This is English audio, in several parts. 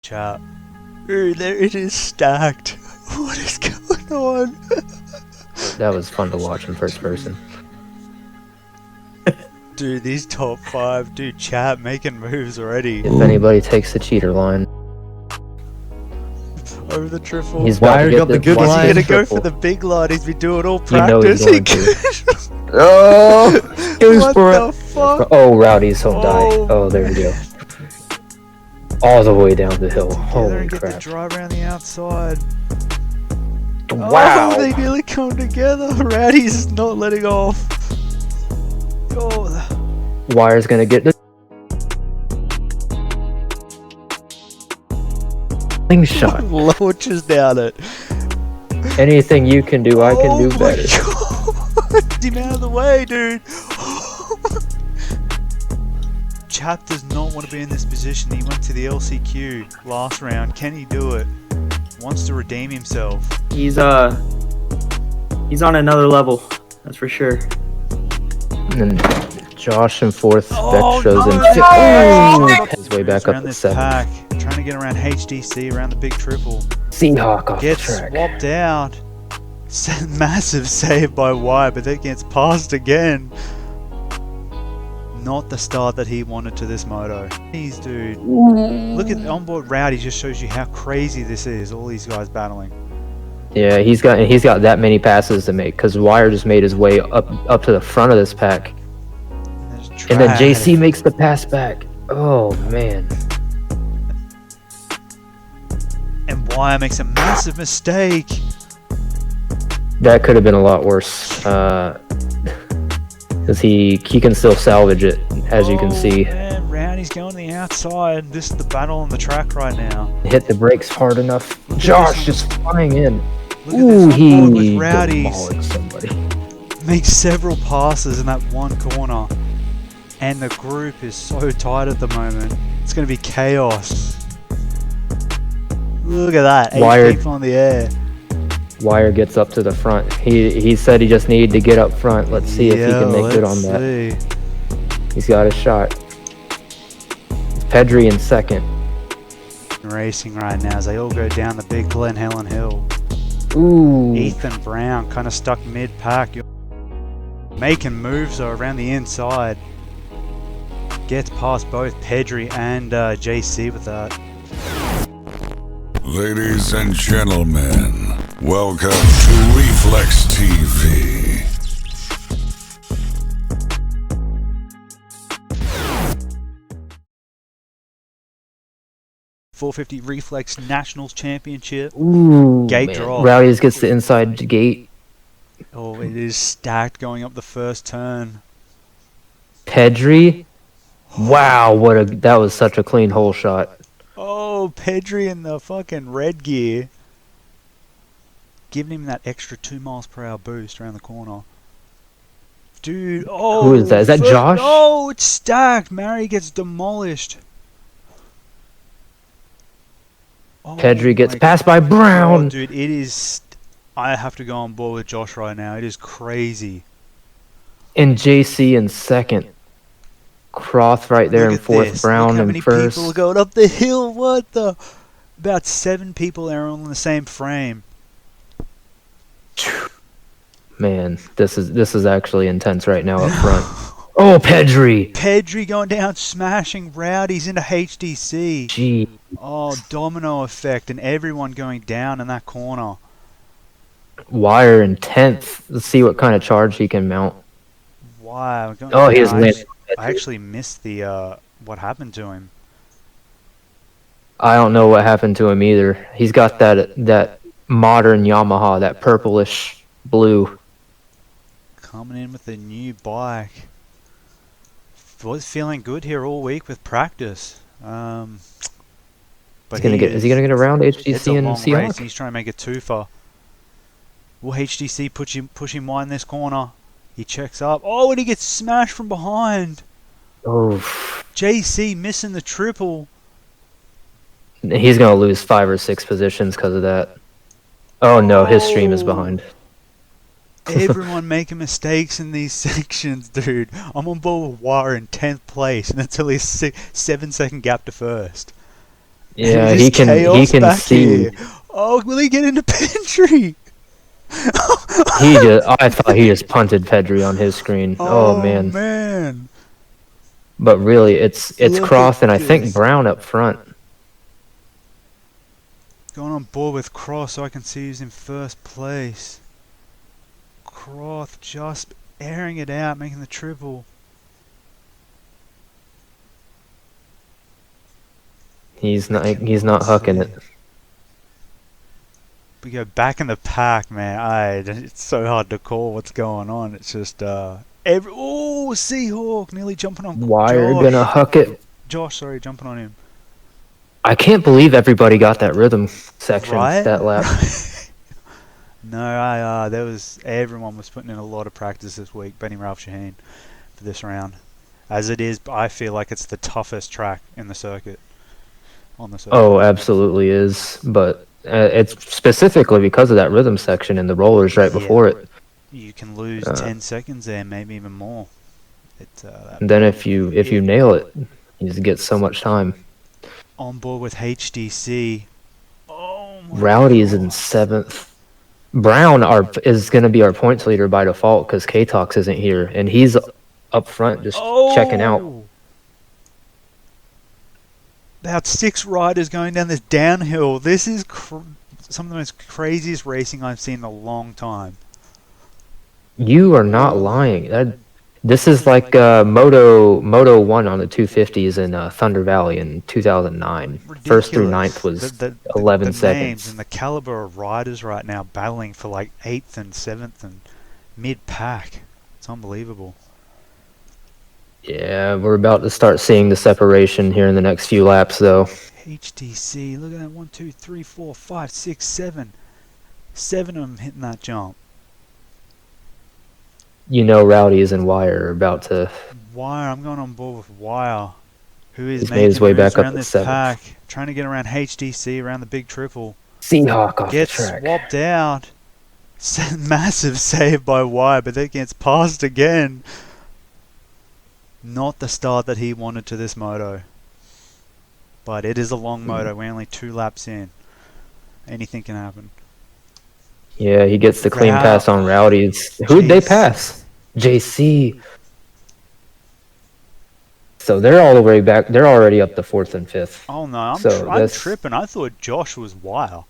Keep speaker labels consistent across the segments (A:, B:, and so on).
A: Chat. Dude, there it is stacked. What is going on?
B: That was fun to watch in first person.
A: Dude, these top 5, dude, chat making moves already.
B: If anybody takes the cheater line,
A: Over the triple.
B: he's about to get
C: the good
A: He's
C: line.
A: gonna go for the big line. He's been doing all
B: You know
A: practice.
B: he's going to.
C: Oh, goes
A: What
C: for
A: the
C: it.
A: fuck?
B: Oh, Rowdy's home die.
A: Oh,
B: Oh, there we go. All the way down the hill.
A: Together
B: Holy
A: and get the
B: crap.
A: drive around the outside.
B: Wow.
A: Oh, they nearly come together. Rowdy's not letting off. Oh,
B: Wire's gonna get the slingshot.
A: launches down it.
B: Anything you can do, I can do better.
A: God. Get him out of the way, dude. Chap does not want to be in this position. He went to the LCQ last round. Can he do it? Wants to redeem himself.
C: He's on another level, that's for sure.
B: And then Josh in fourth.
A: Oh,
B: That shows him
A: no!
B: his way back up
A: Around
B: to
A: this
B: 7th.
A: pack, trying to get around HDC, around the big triple.
B: Seahawk off the
A: Gets
B: track.
A: swapped out. Massive save by Y, but that gets passed again. Not the start that he wanted to this moto. Jeez, dude. Look at onboard Rowdy, just shows you how crazy this is. All these guys battling.
B: Yeah, he's got that many passes to make because Wire just made his way up to the front of this pack, and then JC makes the pass back. Oh man.
A: And Y makes a massive mistake.
B: That could have been a lot worse, because he can still salvage it, as you can see.
A: Man, Rowdy's going to the outside. This is the battle on the track right now.
B: Hit the brakes hard enough. Josh just flying in.
A: Look at
B: Ooh,
A: this
B: he
A: onboard with Rowdy's.
B: demolished somebody.
A: Makes several passes in that one corner. And the group is so tight at the moment. It's going to be chaos. Look at that. 8 people on the air.
B: Wire gets up to the front. He said he just needed to get up front. Let's see if he can make good on that.
A: See.
B: He's got a shot. Pedri in second.
A: Racing right now as they all go down the big Glen Helen hill.
B: Ooh.
A: Ethan Brown kind of stuck mid-pack. Making moves though around the inside. Gets past both Pedri and JC with that.
D: Ladies and gentlemen, welcome to Reflex TV.
A: .450 Reflex Nationals Championship.
B: Ooh.
A: Gate
B: Man.
A: drop.
B: Rowdy's gets the inside gate.
A: Oh, it is stacked going up the first turn.
B: Pedri. Wow, that was such a clean hole shot.
A: Oh, Pedri in the fucking red gear. Giving him that extra 2 miles per hour boost around the corner. Dude, oh.
B: Who is that? Is that Josh?
A: Oh, it's stacked. Mary gets demolished. Oh
B: Pedri gets
A: my
B: passed by Brown.
A: God, dude, it is. I have to go on board with Josh right now. It is crazy.
B: And JC in second. Croth right there
A: Look
B: in
A: at
B: fourth.
A: this.
B: Brown
A: Look how
B: in
A: many
B: first.
A: people are going up the hill. What the? About 7 people are all in the same frame.
B: Man, this is actually intense right now up front. Oh, Pedri.
A: Pedri going down, smashing Rowdies into HDC.
B: Gee.
A: Oh, domino effect, and everyone going down in that corner.
B: Wire in 10th. Let's see what kind of charge he can mount.
A: Wow.
B: Oh, he is landing.
A: I actually missed the what happened to him.
B: I don't know what happened to him either. He's got that modern Yamaha, that purplish blue.
A: Coming in with a new bike. Was feeling good here all week with practice. But
B: Is he gonna get around
A: it's a
B: HDC and
A: long race.
B: Seahawk?
A: He's trying to make a twofer. Will HDC push him wide in this corner? He checks up. Oh, and he gets smashed from behind.
B: Oh,
A: JC missing the triple.
B: he's gonna lose 5 or 6 positions because of that. Oh no, his stream is behind.
A: Everyone making mistakes in these sections, dude. I'm on board with Wire in 10th place, and it's only a 7-second gap to first.
B: Yeah,
A: It is
B: he
A: chaos
B: can
A: back
B: see.
A: here. Oh, will he get into Pendry?
B: I thought he just punted Pedri on his screen. Oh
A: Oh
B: man.
A: man.
B: But really, it's
A: Look at
B: Cross and I think
A: this.
B: Brown up front.
A: Going on board with Cross so I can see who's in first place. Cross just airing it out, making the triple.
B: He's not
A: cannot
B: hucking
A: see.
B: it.
A: We go back in the pack, man. It's so hard to call what's going on. It's just oh, Seahawk nearly jumping on
B: Wire
A: Josh.
B: gonna huck it.
A: Josh, sorry, jumping on him.
B: I can't believe everybody got that rhythm section
A: Right?
B: that lap.
A: No, everyone was putting in a lot of practice this week, betting Ralph Shaheen for this round. As it is, I feel like it's the toughest track in the circuit. On the circuit.
B: Oh, absolutely is. But it's specifically because of that rhythm section and the rollers right before it.
A: You can lose 10 seconds there, maybe even more.
B: And then if you nail it, you just get so much time.
A: On board with HDC. Oh my
B: Rowdy is
A: God.
B: in 7th. Brown is going to be our points leader by default because K-Tox isn't here, and he's up front just checking out.
A: About 6 riders going down this downhill. This is some of the most craziest racing I've seen in a long time.
B: You are not lying. This is like Moto 1 on the 250s in Thunder Valley in 2009.
A: Ridiculous.
B: First through 9th was 11
A: the
B: seconds.
A: names and the caliber of riders right now battling for like 8th and 7th and mid-pack. It's unbelievable.
B: Yeah, we're about to start seeing the separation here in the next few laps, though.
A: HTC, look at that. 1, 2, 3, 4, 5, 6, 7. 7 of them hitting that jump.
B: You know Rowdy's and Wire are about to...
A: Wire, I'm going on board with Wire, who is
B: He's made
A: making
B: his way
A: moves
B: back up
A: around
B: to
A: this
B: 7th.
A: pack, trying to get around HDC, around the big triple.
B: Seahawk off
A: Gets
B: the track.
A: swapped out. Massive save by Wire, but then gets passed again. Not the start that he wanted to this moto. But it is a long moto. We're only 2 laps in. Anything can happen.
B: Yeah, he gets the clean pass on Rowdy's. Who'd they pass? JC. So they're all the way back. They're already up to 4th and 5th.
A: Oh no,
B: I'm
A: tripping. I thought Josh was Wire.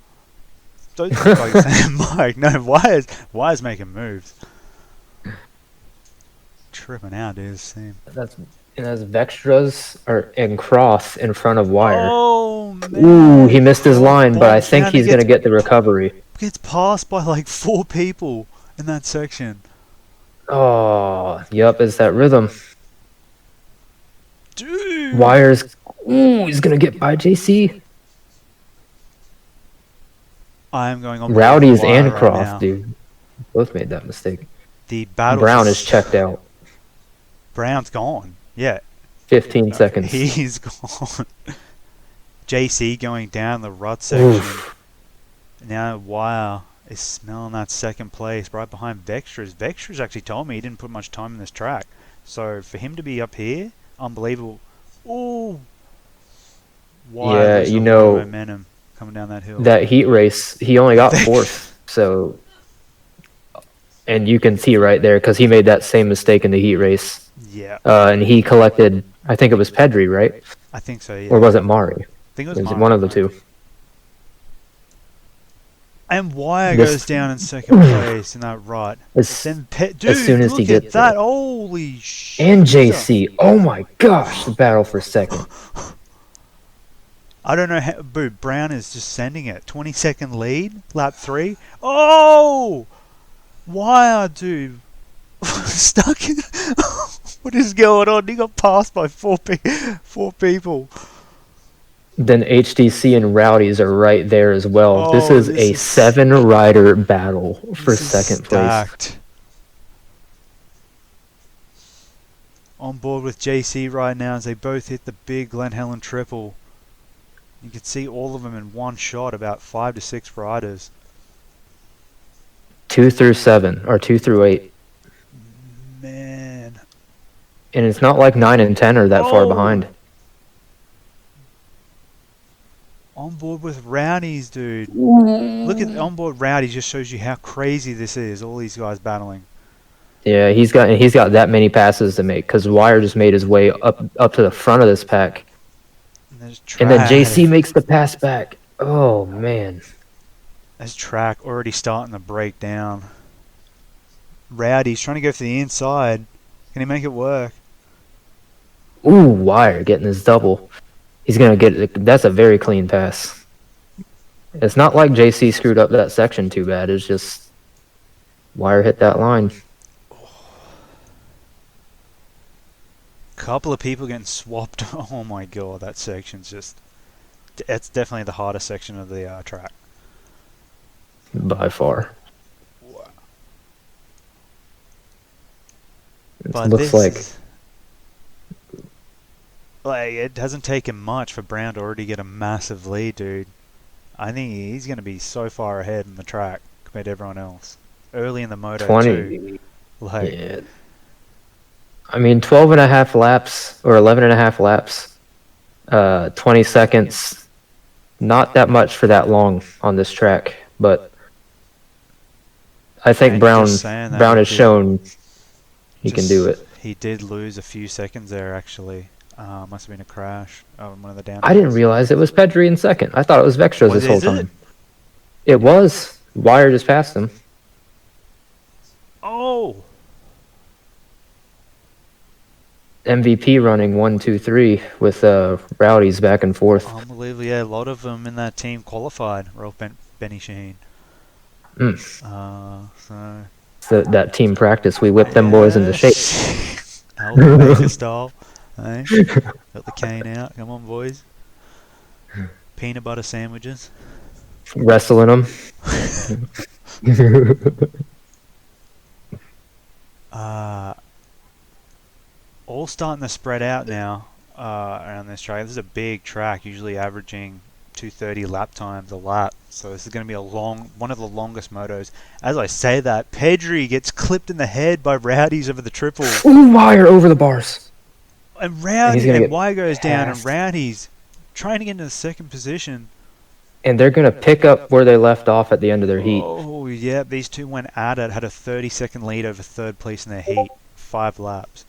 A: Don't think like saying Mike. No, Wire's making moves. Tripping out, dude.
B: That's Vextras and Cross in front of Wire.
A: Oh man!
B: Ooh, he missed his line, but I think he's gonna get the recovery.
A: Gets passed by like 4 people in that section.
B: Oh, yep, it's that rhythm.
A: Dude!
B: Wire's... Ooh, he's gonna get by JC.
A: I am going on
B: Rowdy's
A: Wire
B: and
A: right
B: Cross,
A: now.
B: dude. Both made that mistake.
A: The battle.
B: Brown is checked out.
A: Brown's gone. Yeah.
B: 15 seconds.
A: He's gone. JC going down the rut section.
B: Oof.
A: Now Wire is smelling that 2nd place right behind Vextras. Vextras actually told me he didn't put much time in this track. So for him to be up here, unbelievable. Ooh. Wire
B: Yeah,
A: losing
B: you
A: a lot
B: know,
A: of momentum coming down that hill.
B: that heat race, he only got 4th. So, and you can see right there because he made that same mistake in the heat race.
A: Yeah.
B: And he collected, I think it was Pedri, right?
A: I think so, yeah.
B: Or was it Mari?
A: I think it
B: It was
A: was
B: one of the two.
A: And Wire goes down in 2nd place in that rut.
B: As,
A: Dude,
B: as soon as he
A: look
B: gets
A: at that.
B: it.
A: Holy shit.
B: And JC. Oh my gosh, the battle for 2nd.
A: I don't know how, but Brown is just sending it. 20-second lead, lap 3. Oh! Wire, dude. Stuck in... What is going on? He got passed by 4 people.
B: Then HDC and Rowdy's are right there as well.
A: Oh,
B: this is a 7-rider battle for 2nd place.
A: On board with JC right now as they both hit the big Glen Helen triple. You can see all of them in one shot, about 5 to 6 riders.
B: 2 through 7, or 2 through 8.
A: Man.
B: And it's not like 9 and 10 are that far behind.
A: On board with Rowdies, dude. Look at on board Rowdies. Just shows you how crazy this is. All these guys battling.
B: Yeah, he's got that many passes to make because Wire just made his way up to the front of this pack,
A: And there's
B: and then JC
A: Track.
B: makes the pass back. Oh man,
A: There's Track already starting to break down. Rowdy's trying to go for the inside. Can he make it work?
B: ooh, Wire getting his double. He's gonna get that's a very clean pass. It's not like JC screwed up that section too bad. It's just Wire hit that line.
A: Couple of people getting swapped. Oh my god, that section's just... It's definitely the hardest section of the track.
B: By far. It
A: But
B: looks
A: this like it hasn't taken much for Brown to already get a massive lead, dude. I think he's going to be so far ahead in the track compared to everyone else. Early in the moto
B: 20.
A: too. Like,
B: Yeah. I mean, 12 and a half laps or 11 and a half laps, 20 seconds. Not that much for that long on this track, but I think
A: and
B: Brown
A: just saying that,
B: has shown he can do it.
A: He did lose a few seconds there, actually. Must have been a crash on one of the down.
B: I didn't realize it was Pedri in second. I thought it was Vextras this whole time. It was. Wire just passed him.
A: Oh!
B: MVP running 1, 2, 3 with Rowdies back and forth.
A: Unbelievable, yeah. A lot of them in that team qualified. Rolf Benny Shaheen.
B: So that team practice, we whipped them boys into shape.
A: Albert Baker style. Hey? Got the cane out. Come on, boys. Peanut butter sandwiches.
B: Wrestling them.
A: All starting to spread out now around this track. This is a big track, usually averaging 2:30 lap times a lap. So this is going to be one of the longest motos. As I say that, Pedri gets clipped in the head by Rowdies over the triple.
B: Ooh, Wire over the bars.
A: And Rowdy
B: and
A: Wire goes down, and
B: passed.
A: Rowdy's trying to get into the second position.
B: And they're going to pick up where they left off at the end of their heat.
A: Oh, yeah, these two went at it, had a 30-second lead over third place in their heat. 5 laps.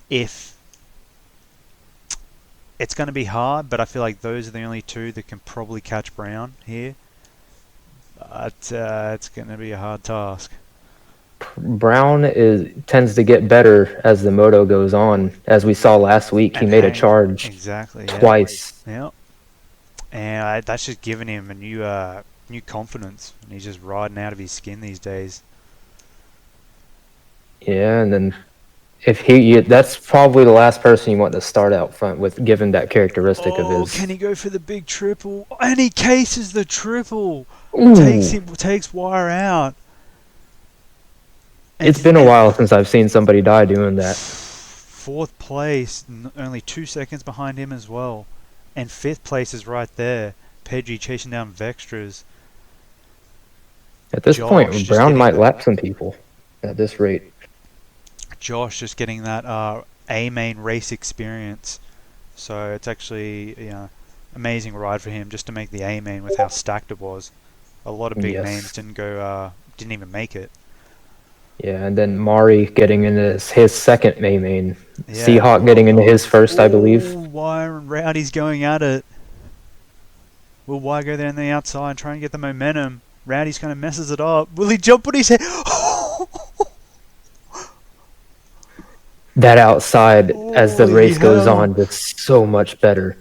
A: It's going to be hard, but I feel like those are the only two that can probably catch Brown here. But it's going to be a hard task.
B: Brown tends to get better as the moto goes on. As we saw last week, he made a charge twice.
A: Yeah. And that's just giving him a new confidence. And he's just riding out of his skin these days.
B: Yeah, and then that's probably the last person you want to start out front with, given that characteristic of his.
A: Can he go for the big triple? And he cases the triple.
B: Ooh.
A: Takes Wire out.
B: It's been a while since I've seen somebody die doing that.
A: 4th place, only 2 seconds behind him as well. And 5th place is right there. Pedri chasing down Vextras.
B: At this point, Brown might lap some people at this rate.
A: Josh just getting that A-main race experience. So it's actually amazing ride for him just to make the A-main with how stacked it was. A lot of big names didn't even make it.
B: Yeah, and then Mari getting into his second main. Yeah. Seahawk getting into his first, I believe.
A: Wire and Rowdy's going at it. Will Wire go there on the outside and try and get the momentum? Rowdy's kind of messes it up. Will he jump on his head?
B: That outside, as the race goes on, gets so much better.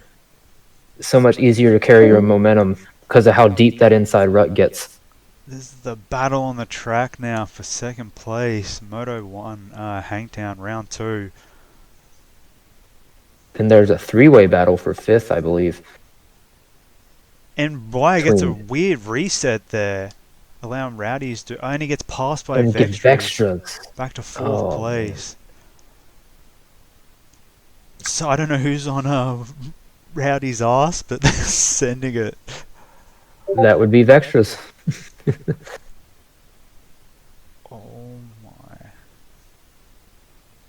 B: So much easier to carry your momentum because of how deep that inside rut gets.
A: This is the battle on the track now for second place. Moto 1, Hangtown, round 2.
B: And there's a 3-way battle for 5th, I believe.
A: And Wire gets a weird reset there, allowing Rowdy's to... and he gets passed by Vextras. Back to 4th place. Man. So I don't know who's on Rowdy's ass, but they're sending it.
B: That would be Vextras.
A: Oh my.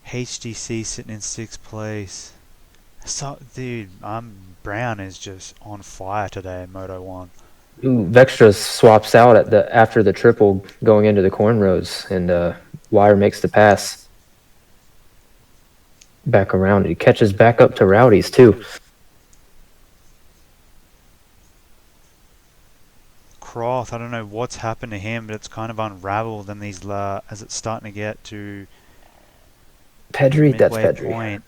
A: HDC sitting in 6th place. So, dude, Brown is just on fire today in Moto 1.
B: Ooh, Vextra swaps out at the after the triple going into the cornrows, and Wire makes the pass back around. He catches back up to Rowdy's too.
A: Croth, I don't know what's happened to him, but it's kind of unraveled in these as it's starting to get to
B: Pedri, that's
A: midway
B: Pedri.
A: point.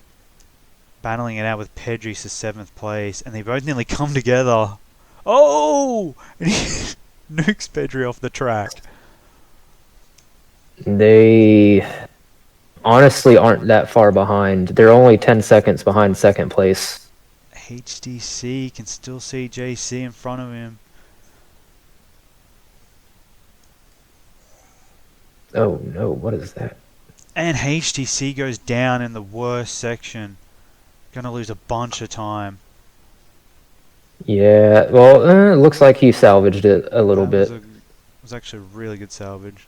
A: Battling it out with Pedri for 7th place, and they both nearly come together. Oh! And he nukes Pedri off the track.
B: They honestly aren't that far behind. They're only 10 seconds behind second place.
A: HDC can still see JC in front of him.
B: Oh no, what is that?
A: And HTC goes down in the worst section. Gonna lose a bunch of time.
B: Yeah, well, it looks like he salvaged it a little bit.
A: Was actually a really good salvage.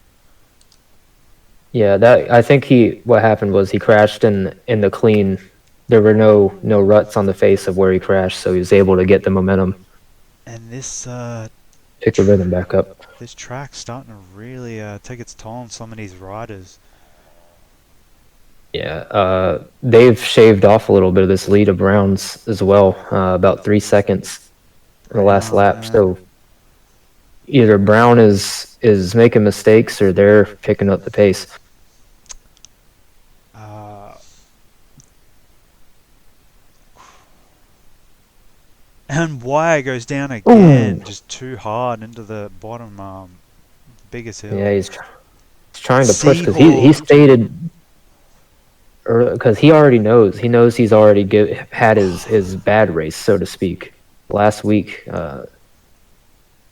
B: Yeah, that I think what happened was he crashed in the clean. There were no ruts on the face of where he crashed, so he was able to get the momentum,
A: And this
B: pick the rhythm back up.
A: this track's starting to really take its toll on some of these riders.
B: Yeah, they've shaved off a little bit of this lead of Brown's as well, about 3 seconds in the last lap.
A: Yeah.
B: So either Brown is making mistakes or they're picking up the pace.
A: And Wire goes down again,
B: Ooh.
A: just too hard into the bottom biggest hill.
B: Yeah, he's trying to push because he
A: Seahawk.
B: stated because he already knows. He knows he's already had his bad race, so to speak. Last week,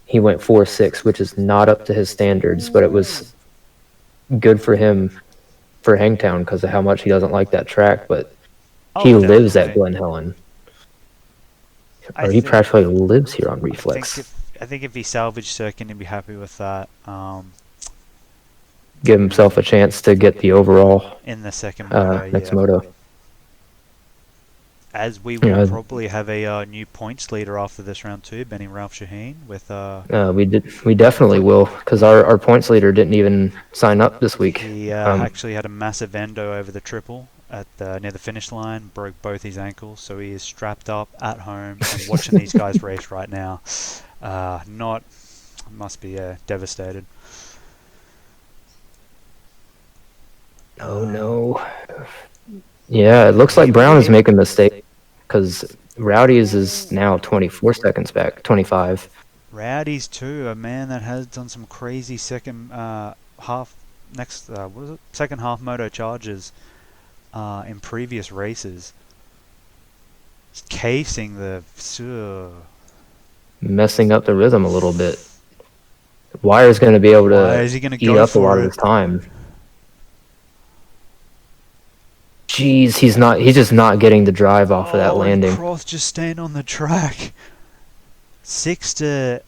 B: he went 4-6, which is not up to his standards, but it was good for him for Hangtown because of how much he doesn't like that track. But he lives at Glen Helen, or he practically lives here on Reflex.
A: I think if he salvaged second, he'd be happy with that.
B: Give himself a chance to get the overall
A: In the second moto,
B: next moto.
A: As we will probably have a new points leader after this round too, Benny Ralph Shaheen with
B: We definitely will, because our points leader didn't even sign up this week.
A: he actually had a massive endo over the triple at near the finish line, broke both his ankles, so he is strapped up at home and watching these guys race right now. Must be devastated.
B: Oh no. Yeah, it looks like Brown is making a mistake because Rowdy's is now 24 seconds back, 25.
A: Rowdy's too, a man that has done some crazy second half second half moto charges in previous races. Just casing the
B: Messing up the rhythm a little bit. Wire's going to be able to eat up a lot of his time. Jeez, he's just not getting the drive off of that landing.
A: Cross just staying on the track. 6th to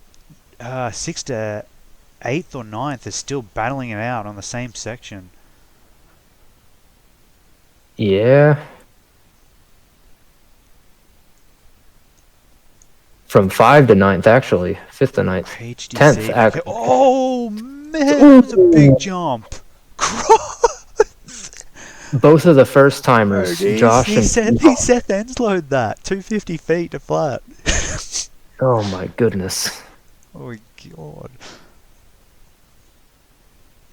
A: 8th or 9th is still battling it out on the same section.
B: Yeah. From 5 to 9th, actually. 5th to 9th.
A: HDC.
B: 10th, actually.
A: Oh, man, that was a big jump.
B: Both of the first timers, Josh
A: he
B: and
A: Seth Enslowed that 250 feet to flat.
B: Oh my goodness.
A: Oh my god.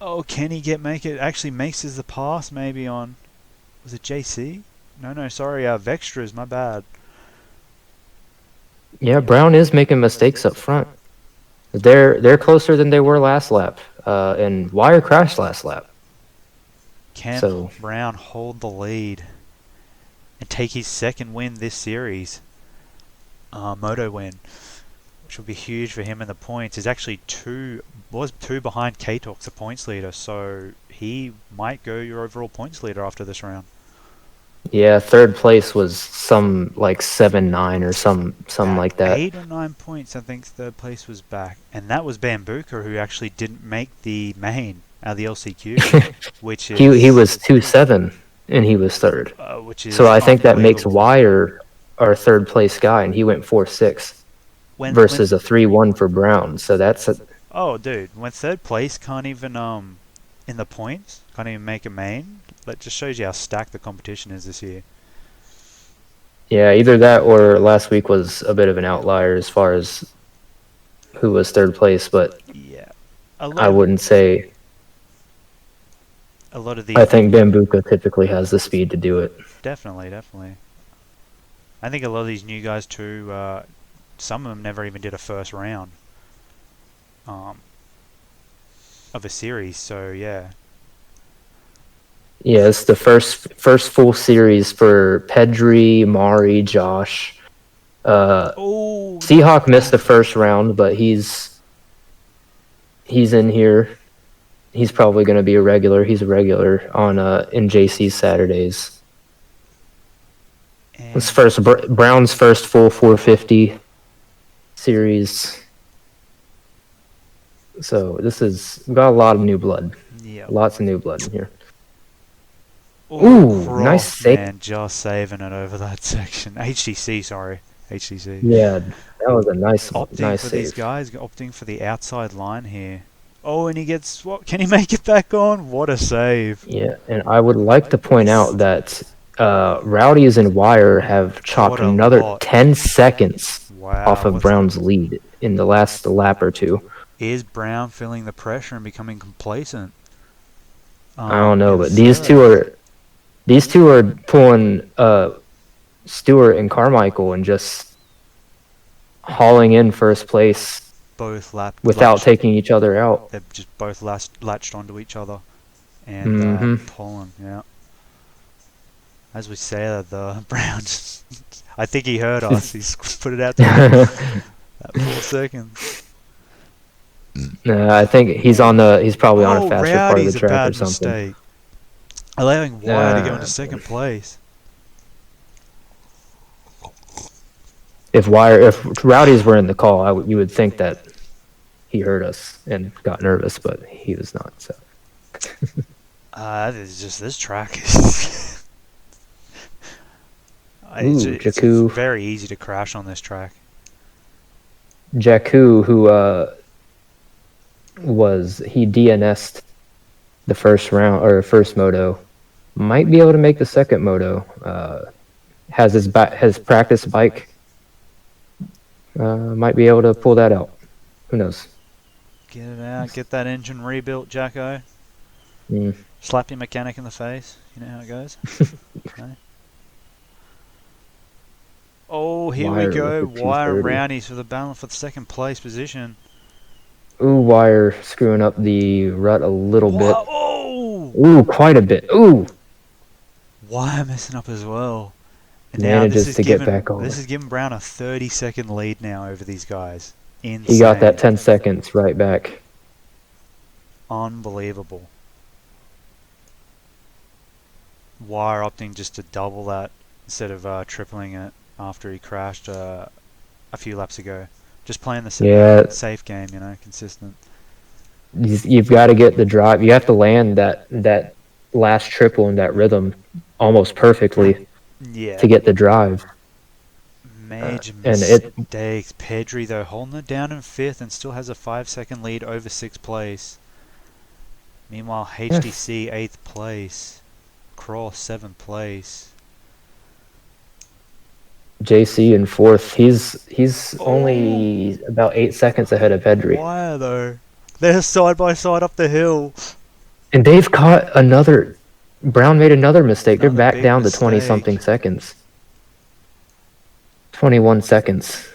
A: Oh, can he make it? Actually, makes his the pass maybe on. Was it JC? No, sorry, Vextras. My bad.
B: Yeah, Brown is making mistakes up front. They're closer than they were last lap, and Wire crashed last lap.
A: Can Brown hold the lead and take his second win this series? Moto win, which will be huge for him in the points. Is actually two behind K-Talks, the points leader, so he might go your overall points leader after this round.
B: Yeah, third place was some like 7-9 or some like that.
A: 8 or 9 points, I think third place was back, and that was Bambuka who actually didn't make the main out of the LCQ, which is
B: he was 2-7 and he was third.
A: which is
B: So I think that makes
A: unbelievable.
B: Wire our third place guy, and he went 4-6 versus a 3-1 for Brown. So that's
A: Oh, dude, when third place can't even in the points, can't even make a main. That just shows you how stacked the competition is this year.
B: yeah, either that or last week was a bit of an outlier as far as who was third place, but
A: Yeah,
B: I wouldn't say.
A: a lot of these.
B: I think Bambuka typically has the speed to do it.
A: Definitely. I think a lot of these new guys too. Some of them never even did a first round of a series. So yeah.
B: Yeah, it's the first full series for Pedri, Mari, Josh. Seahawk missed the first round, but he's in here. He's probably going to be a regular. He's a regular on in JC's Saturdays.
A: And
B: It's Brown's first full 450 series. So we've got a lot of new blood.
A: yeah.
B: Lots of new blood in here.
A: Ooh,
B: nice save.
A: Man, just saving it over that section. HTC, sorry. HTC.
B: Yeah, that was a nice
A: Opting for
B: save.
A: these guys, opting for the outside line here. Oh, and he gets what? Can he make it back on? What a save!
B: Yeah, and I would like to point out that Rowdies and Wire have chopped
A: What a
B: another
A: lot.
B: 10 seconds
A: Wow.
B: off of Brown's lead in the last lap or two.
A: Is Brown feeling the pressure and becoming complacent?
B: I don't know,
A: in
B: but
A: third?
B: these two are pulling Stewart and Carmichael and just hauling in first place
A: Both
B: without taking each other out.
A: They're just both latched onto each other and pulling. Yeah. As we say that, the Brown, I think he heard us. He's put it out there. That 4 seconds.
B: I think he's probably on a faster part of the
A: Rowdy's a
B: track
A: bad
B: or something.
A: mistake. Allowing Wire to go into second place.
B: If Rowdies were in the call, you would think that he heard us and got nervous, but he was not. So.
A: This track is. It's
B: Jakku.
A: very easy to crash on this track.
B: Jakku, who he DNS'd the first round or first moto, might be able to make the second moto. Has his practice bike. Might be able to pull that out. Who knows?
A: Get it out. Get that engine rebuilt, Jacko. Slap your mechanic in the face. You know how it goes. Okay. Oh, here we go. Wire and Roundies for the balance for the second place position.
B: Ooh, Wire screwing up the rut a little bit.
A: Oh!
B: Ooh, quite a bit. Ooh!
A: Wire messing up as well. And
B: manages to get back on.
A: This is giving Brown a 30-second lead now over these guys. Insane.
B: He got that 10 seconds right back.
A: Unbelievable. Wire opting just to double that instead of tripling it after he crashed a few laps ago. Just playing the safe game, consistent.
B: You've got to get the drive. You have to land that last triple in that rhythm almost perfectly to get the drive.
A: Major mistakes. Pedri, though, holding it down in 5th and still has a 5-second lead over 6th place. Meanwhile, HTC 8th place. Cross 7th place.
B: JC in 4th. He's only about 8 seconds ahead of Pedri.
A: Why though? They're side by side up the hill.
B: And they've caught another. Brown made another mistake. They're back down to 20-something seconds. 21 seconds.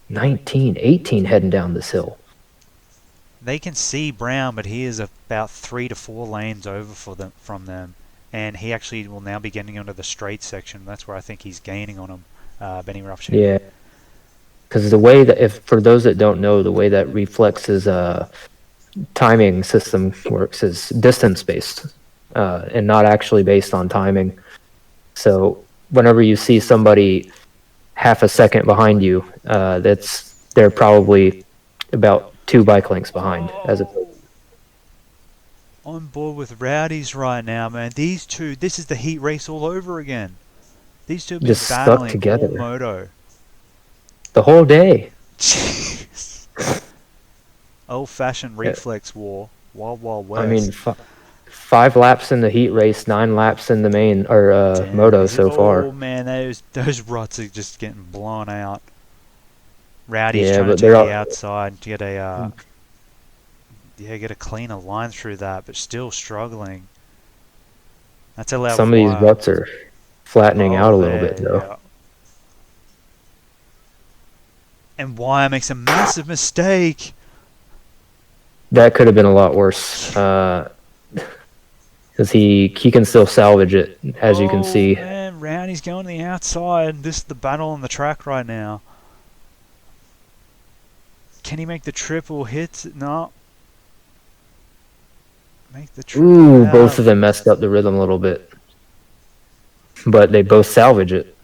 B: 19, 18 heading down this hill.
A: They can see Brown, but he is about 3 to 4 lanes over from them. And he actually will now be getting onto the straight section. That's where I think he's gaining on him, Benny Roughship.
B: Yeah. Because the way that, for those that don't know, the way that Reflex's timing system works is distance-based and not actually based on timing. So whenever you see somebody half a second behind you, they're probably about 2 bike lengths behind.
A: on board with Rowdies right now, man. These two, this is the heat race all over again. These two have been
B: Just stuck
A: battling
B: together.
A: all moto.
B: The whole day.
A: Jeez. Old-fashioned reflex war. Wild Wild West.
B: I mean, 5 laps in the heat race, 9 laps in the main or
A: Damn,
B: moto so far.
A: Oh man, those ruts are just getting blown out. Rowdy's
B: Yeah,
A: trying
B: but
A: to take
B: they're
A: the outside to get a cleaner line through that, but still struggling. That's a loud
B: some of these
A: fire.
B: ruts are flattening out a little
A: there,
B: bit though.
A: yeah. And Wire makes a massive mistake.
B: That could have been a lot worse. Because he can still salvage it, as you can see.
A: Man, Rowdy's going to the outside. This is the battle on the track right now. Can he make the triple hits? No. Make the triple
B: Ooh,
A: out.
B: both of them messed up the rhythm a little bit. But they both salvage it.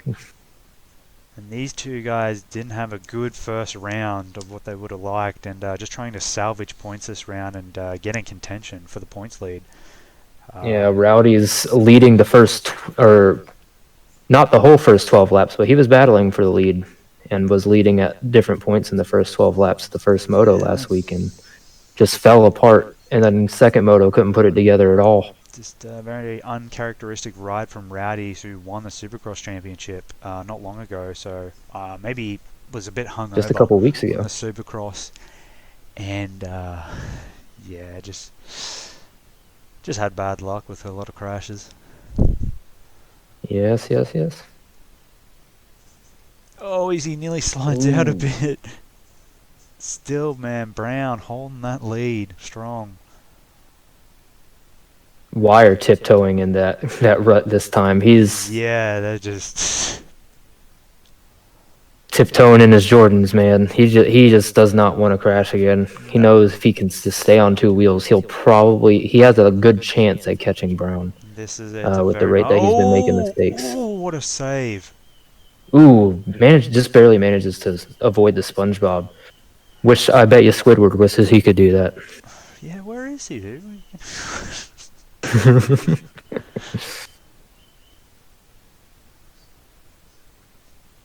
A: And these two guys didn't have a good first round of what they would have liked, and just trying to salvage points this round and get in contention for the points lead.
B: Yeah, Rowdy's leading the first, or not the whole first 12 laps, but he was battling for the lead and was leading at different points in the first 12 laps of the first moto last week and just fell apart. And then second moto couldn't put it together at all.
A: Just a very uncharacteristic ride from Rowdy, who won the Supercross Championship not long ago. So maybe was a bit hungover
B: Just a couple weeks
A: on
B: ago.
A: the Supercross, and yeah, just had bad luck with a lot of crashes.
B: Yes.
A: Oh, he nearly slides out a bit. Still, man, Brown holding that lead strong.
B: Wire tiptoeing in that rut this time. He's
A: Yeah, they're just
B: tiptoeing in his Jordans, man. He just does not want to crash again. He knows if he can just stay on 2 wheels, he has a good chance at catching Brown.
A: This is it.
B: With the rate that he's been making mistakes.
A: Oh, what a save!
B: Ooh, just barely manages to avoid the SpongeBob. Which I bet you Squidward wishes he could do that.
A: Yeah, where is he, dude?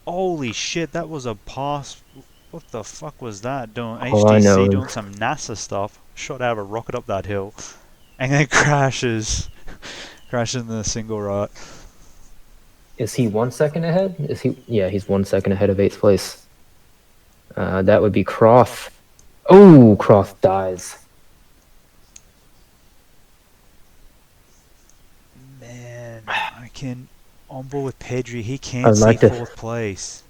A: Holy shit, that was a pass. What the fuck was that? Doing
B: All I know
A: HTC,
B: is-
A: doing some NASA stuff. Shot out of a rocket up that hill. And then crashes. Crashes in the single rut.
B: Is he 1 second ahead? Yeah, he's 1 second ahead of 8th place. That would be Croft. Oh, Croft dies.
A: Man, I can on board with Pedri. He
B: I'd
A: can't see
B: like to-
A: 4th place.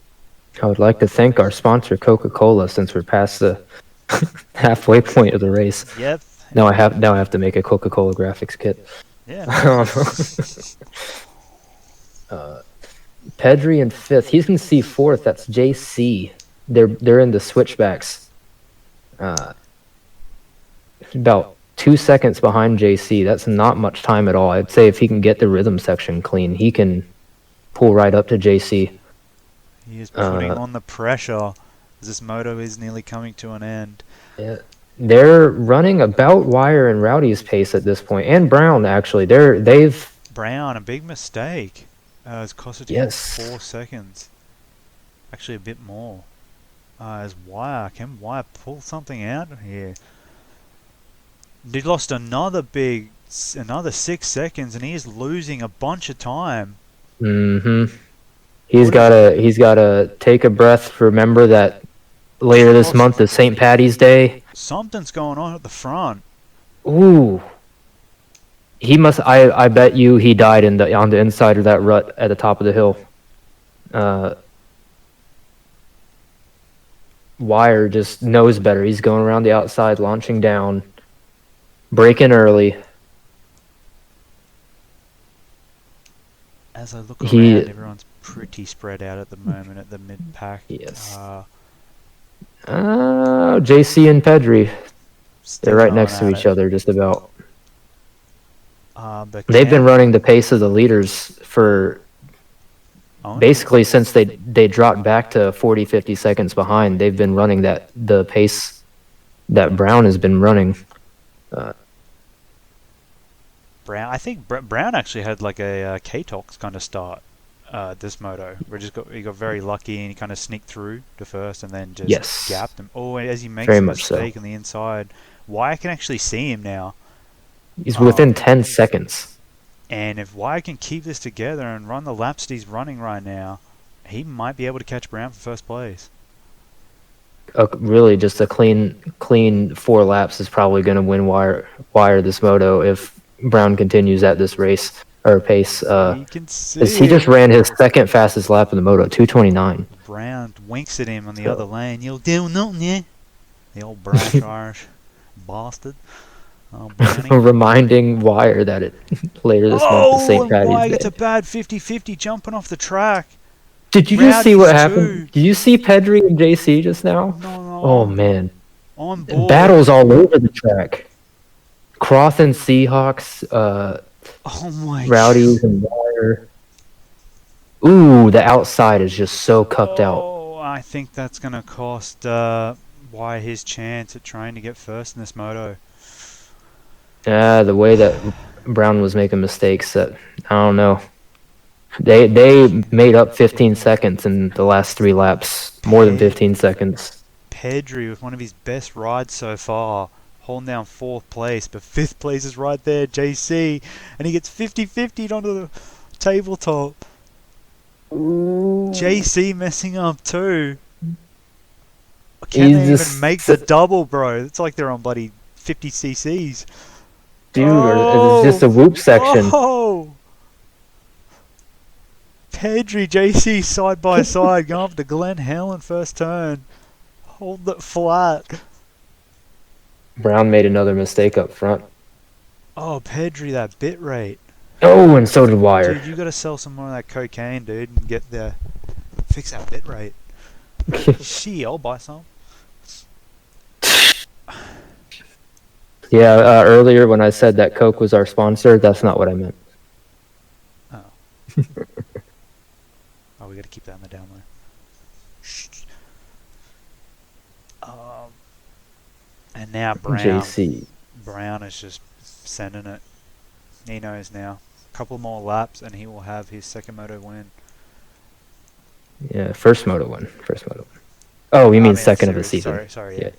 B: I would like to thank our sponsor, Coca-Cola, since we're past the halfway point of the race.
A: Yep.
B: Now I have to make a Coca-Cola graphics kit.
A: Yeah.
B: Pedri in 5th. He can see 4th. That's JC. They're in the switchbacks. About 2 seconds behind JC. That's not much time at all. I'd say if he can get the rhythm section clean, he can pull right up to JC.
A: He is putting on the pressure as this moto is nearly coming to an end.
B: Yeah. They're running about Wire and Rowdy's pace at this point, and Brown actually. They've
A: Brown, a big mistake. It's costed him
B: Yes.
A: 4 seconds. Actually, a bit more. As Wire, can Wire pull something out here? They lost another 6 seconds, and he is losing a bunch of time.
B: He's gotta take a breath. Remember that later this month is St. Patty's Day.
A: Something's going on at the front.
B: Ooh. He must. I bet you he died on the inside of that rut at the top of the hill. Wire just knows better. He's going around the outside, launching down, braking early.
A: As I look around, everyone's pretty spread out at the moment at the mid-pack.
B: Yes.
A: Still
B: JC and Pedri. They're right
A: going
B: next to
A: at
B: each
A: it.
B: other, just about.
A: But
B: They've been
A: Cam-
B: running the pace of the leaders for
A: Oh,
B: basically since they dropped back to 40, 50 seconds behind. They've been running the pace that Brown has been running.
A: Brown. I think Brown actually had like a K-Tox kind of start. This moto, where he got very lucky and he kind of sneaked through to first and then just
B: Yes,
A: gapped him. Oh, and as he makes
B: very
A: a
B: much so.
A: mistake on the inside, Wyatt can actually see him now.
B: He's within 10 seconds.
A: And if Wyatt can keep this together and run the laps that he's running right now, he might be able to catch Brown for first place.
B: Really, just a clean 4 laps is probably going to wire this moto if Brown continues at this race or pace.
A: You can see
B: He just ran his second fastest lap in the moto, 2:29.
A: Brown winks at him on the other lane. You'll do nothing, yeah? The old brash Irish bastard. Oh, Brownie.
B: Reminding Wire that it later this month is St.
A: and Wyatt
B: Patty's
A: gets
B: Day.
A: a bad 50-50 jumping off the track.
B: Did you just see what
A: Rowdy's
B: happened? Did you see Pedri and JC just now?
A: No.
B: Oh man,
A: On board.
B: battles all over the track. Croth and Seahawks,
A: Oh my
B: Rowdies and Wire. Ooh, the outside is just so cupped out.
A: Oh, I think that's going to cost Wyatt his chance at trying to get first in this moto.
B: Yeah, the way that Brown was making mistakes, that I don't know. They made up 15 seconds in the last 3 laps, more than 15 seconds.
A: Pedri with one of his best rides so far, holding down 4th place, but 5th place is right there, JC, and he gets 50-50'd onto the tabletop. JC messing up too. Can they even make the double, bro? It's like they're on bloody 50 cc's.
B: Dude, it's just a whoop section.
A: Oh! Pedri, JC side by side, going up to Glen, Helen first turn. Hold it flat.
B: Brown made another mistake up front.
A: Oh, Pedri, that bit rate.
B: Oh, and so did Wire.
A: Dude, you gotta sell some more of that cocaine, dude, and fix that bit rate. Shit, I'll buy some.
B: Yeah, earlier when I said that Coke was our sponsor, that's not what I meant.
A: Oh, we gotta keep that in the down low. And now Brown.
B: JC.
A: Brown is just sending it. He knows now. A couple more laps and he will have his second moto win.
B: Yeah, first moto win. Oh, you mean second of the season.
A: Sorry.
B: Yeah.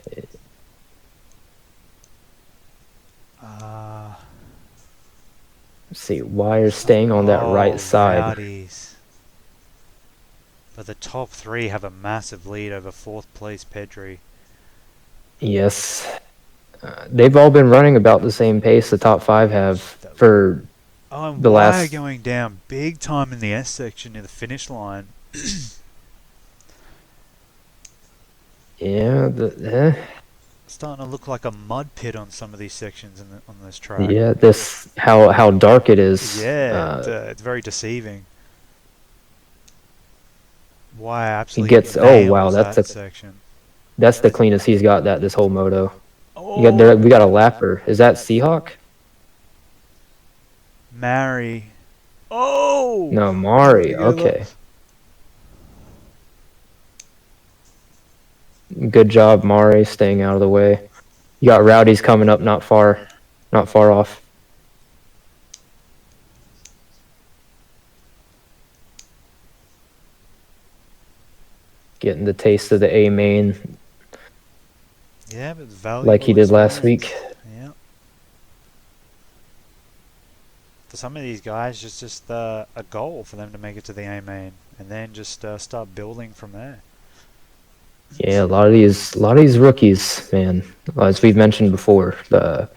B: Let's see, Wire's staying on that right side.
A: Rowdies. But the top 3 have a massive lead over 4th place Pedri.
B: Yes. They've all been running about the same pace the top 5 have for
A: and
B: the
A: Wire
B: last...
A: going down big time in the S section near the finish line.
B: Yeah,
A: Starting to look like a mud pit on some of these sections on this track.
B: yeah, this how dark it is.
A: Yeah, it's very deceiving. Why absolutely
B: gets
A: nails
B: that's
A: that section.
B: That's the cleanest he's got this whole moto.
A: Oh,
B: We got a lapper. Is that Seahawk?
A: Mary. Oh
B: No, Mari.
A: Together.
B: Okay. Good job, Mari, staying out of the way. You got Rowdies coming up, not far off. Getting the taste of the A main
A: Yeah, but it's valuable
B: like he did last
A: experience.
B: week.
A: Yeah. For some of these guys, it's just a goal for them to make it to the A main, and then just start building from there.
B: Yeah, a lot of these rookies, man. As we've mentioned before, the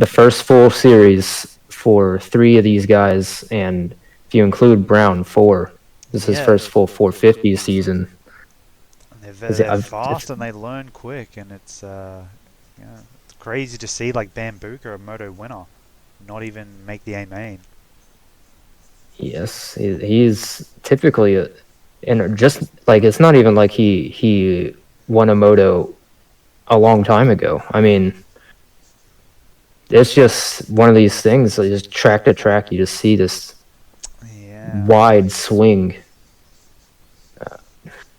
B: first full series for 3 of these guys, and if you include Brown, 4. This is his first full 450 season.
A: And they're fast and they learn quick, and it's it's crazy to see like Bambuka, a moto winner, not even make the A main.
B: Yes, he's typically and just like it's not even like he won a moto a long time ago. I mean, it's just one of these things. Like just track to track, you just see this wide swing.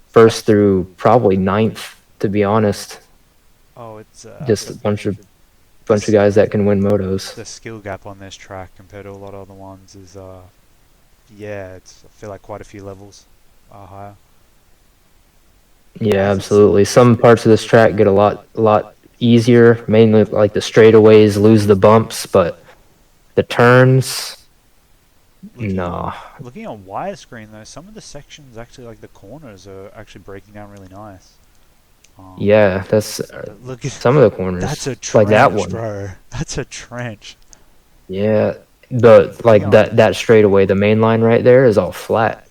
B: First through probably 9th, to be honest.
A: Oh, it's
B: just a bunch of bunch of guys that can win motos.
A: The skill gap on this track compared to a lot of other ones is, yeah, I feel like quite a few levels higher.
B: Yeah, absolutely. Some parts of this track get a lot easier. Mainly like the straightaways lose the bumps, but the turns, nah.
A: Looking on widescreen though, some of the sections actually, like the corners, are actually breaking down really nice.
B: Yeah, that's
A: Look at
B: some of the corners.
A: that's a trench,
B: like that one,
A: bro. That's a trench.
B: Yeah, that straightaway, the main line right there is all flat.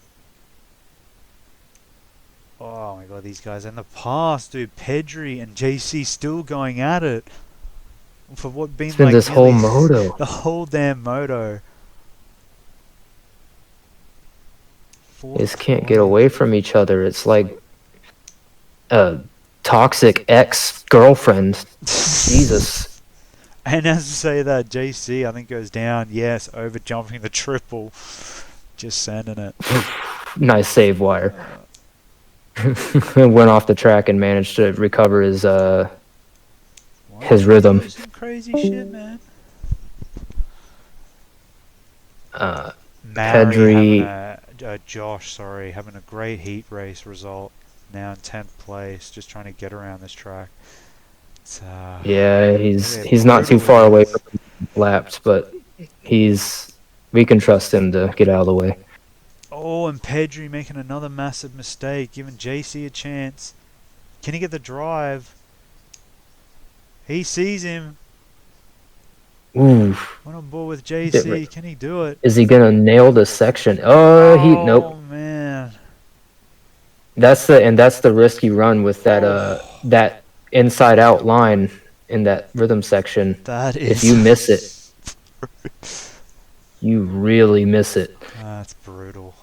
A: Oh my god, these guys in the past, dude. Pedri and JC still going at it for what been
B: It's been
A: like
B: this whole
A: nearly
B: moto.
A: the whole damn moto.
B: They just can't get away from each other. It's like a toxic ex-girlfriend. Jesus.
A: And as I say that, JC I think goes down. Yes, over jumping the triple, just sending it.
B: Nice save, Wire. Went off the track and managed to recover his rhythm.
A: Some crazy shit, man.
B: Pedri,
A: Josh, having a great heat race result. Now in 10th place, just trying to get around this track. It's,
B: yeah, he's not too far away from laps, but we can trust him to get out of the way.
A: Oh, and Pedri making another massive mistake, giving JC a chance. Can he get the drive? He sees him.
B: Ooh.
A: Went on board with JC. Can he do it?
B: Is he gonna nail this section? Nope.
A: Oh man.
B: That's the risky run with that inside out line in that rhythm section.
A: That is.
B: If you miss it, you really miss it.
A: That's brutal.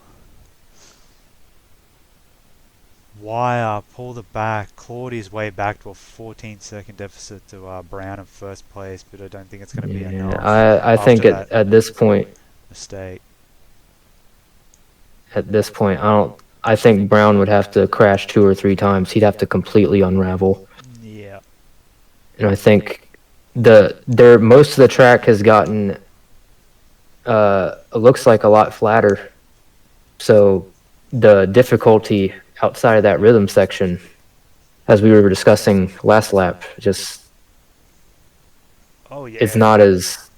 A: Wire pulled it back, clawed his way back to a 14-second deficit to Brown in first place, but I don't think it's going to be enough.
B: I think at this point,
A: mistake.
B: At this point, I think Brown would have to crash 2 or 3 times. He'd have to completely unravel.
A: Yeah.
B: And I think most of the track has gotten it looks like a lot flatter. So the difficulty outside of that rhythm section, as we were discussing last lap, just it's not as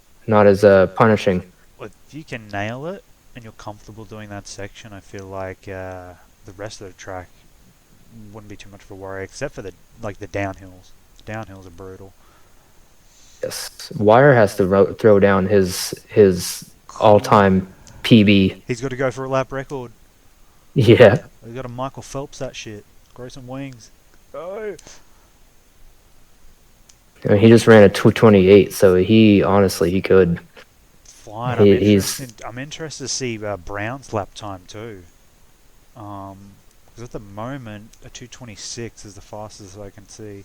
B: punishing.
A: Well, if you can nail it and you're comfortable doing that section, I feel like the rest of the track wouldn't be too much of a worry, except for the downhills. The downhills are brutal.
B: Yes, Wire has to throw down his all-time PB.
A: He's got to go for a lap record.
B: Yeah.
A: He's got to Michael Phelps that shit. Grow some wings. Go.
B: I mean, he just ran a 2:28, so he could.
A: Fine. I'm interested to see Brown's lap time too. Because at the moment a 2:26 is the fastest I can see.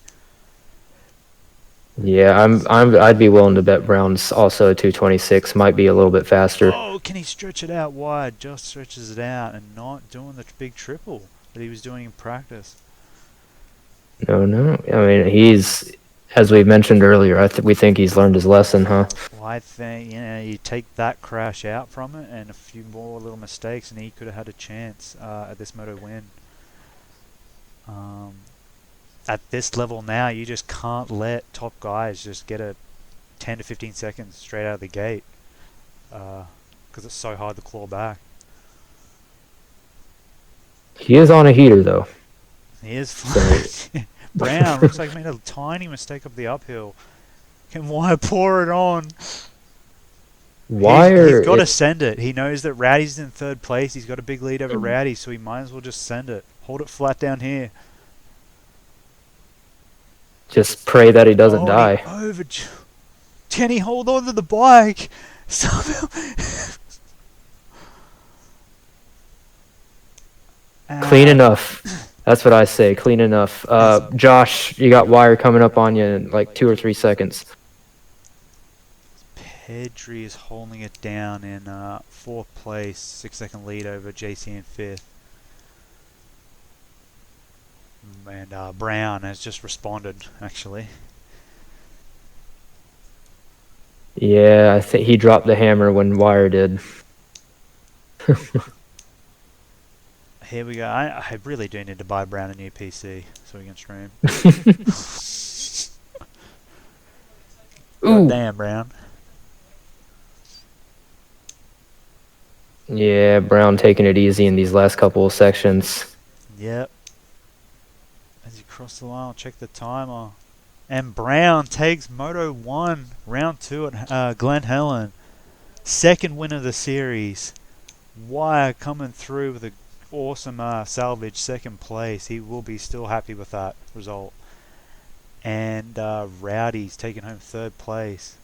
B: Yeah, I'd be willing to bet Brown's also a 2:26, might be a little bit faster.
A: Oh, can he stretch it out wide? Just stretches it out and not doing the big triple that he was doing in practice.
B: No. I mean, as we mentioned earlier, we think he's learned his lesson, huh?
A: Well, I think you take that crash out from it and a few more little mistakes, and he could have had a chance at this moto win. At this level now, you just can't let top guys just get a 10 to 15 seconds straight out of the gate because it's so hard to claw back.
B: He is on a heater, though.
A: He is fine. Brown looks like he made a tiny mistake up the uphill. Can Wire pour it on? He's got to send it. He knows that Rowdy's in third place. He's got a big lead over Rowdy, so he might as well just send it. Hold it flat down here.
B: Just pray that he doesn't die.
A: Can he hold on to the bike? Somehow.
B: Clean enough. That's what I say. Clean enough. Josh, you got Wire coming up on you in like 2 or 3 seconds.
A: Pedri is holding it down in 4th place, 6-second lead over JC in 5th. And Brown has just responded, actually.
B: Yeah, I think he dropped the hammer when Wire did.
A: Here we go. I really do need to buy Brown a new PC so we can stream. God
B: Ooh.
A: damn, Brown.
B: Yeah, Brown taking it easy in these last couple of sections.
A: Yep. As you cross the line, I'll check the timer. And Brown takes Moto 1, round 2 at Glen Helen. Second win of the series. Wire coming through with an awesome salvage second place. He will be still happy with that result. And Rowdy's taking home third place.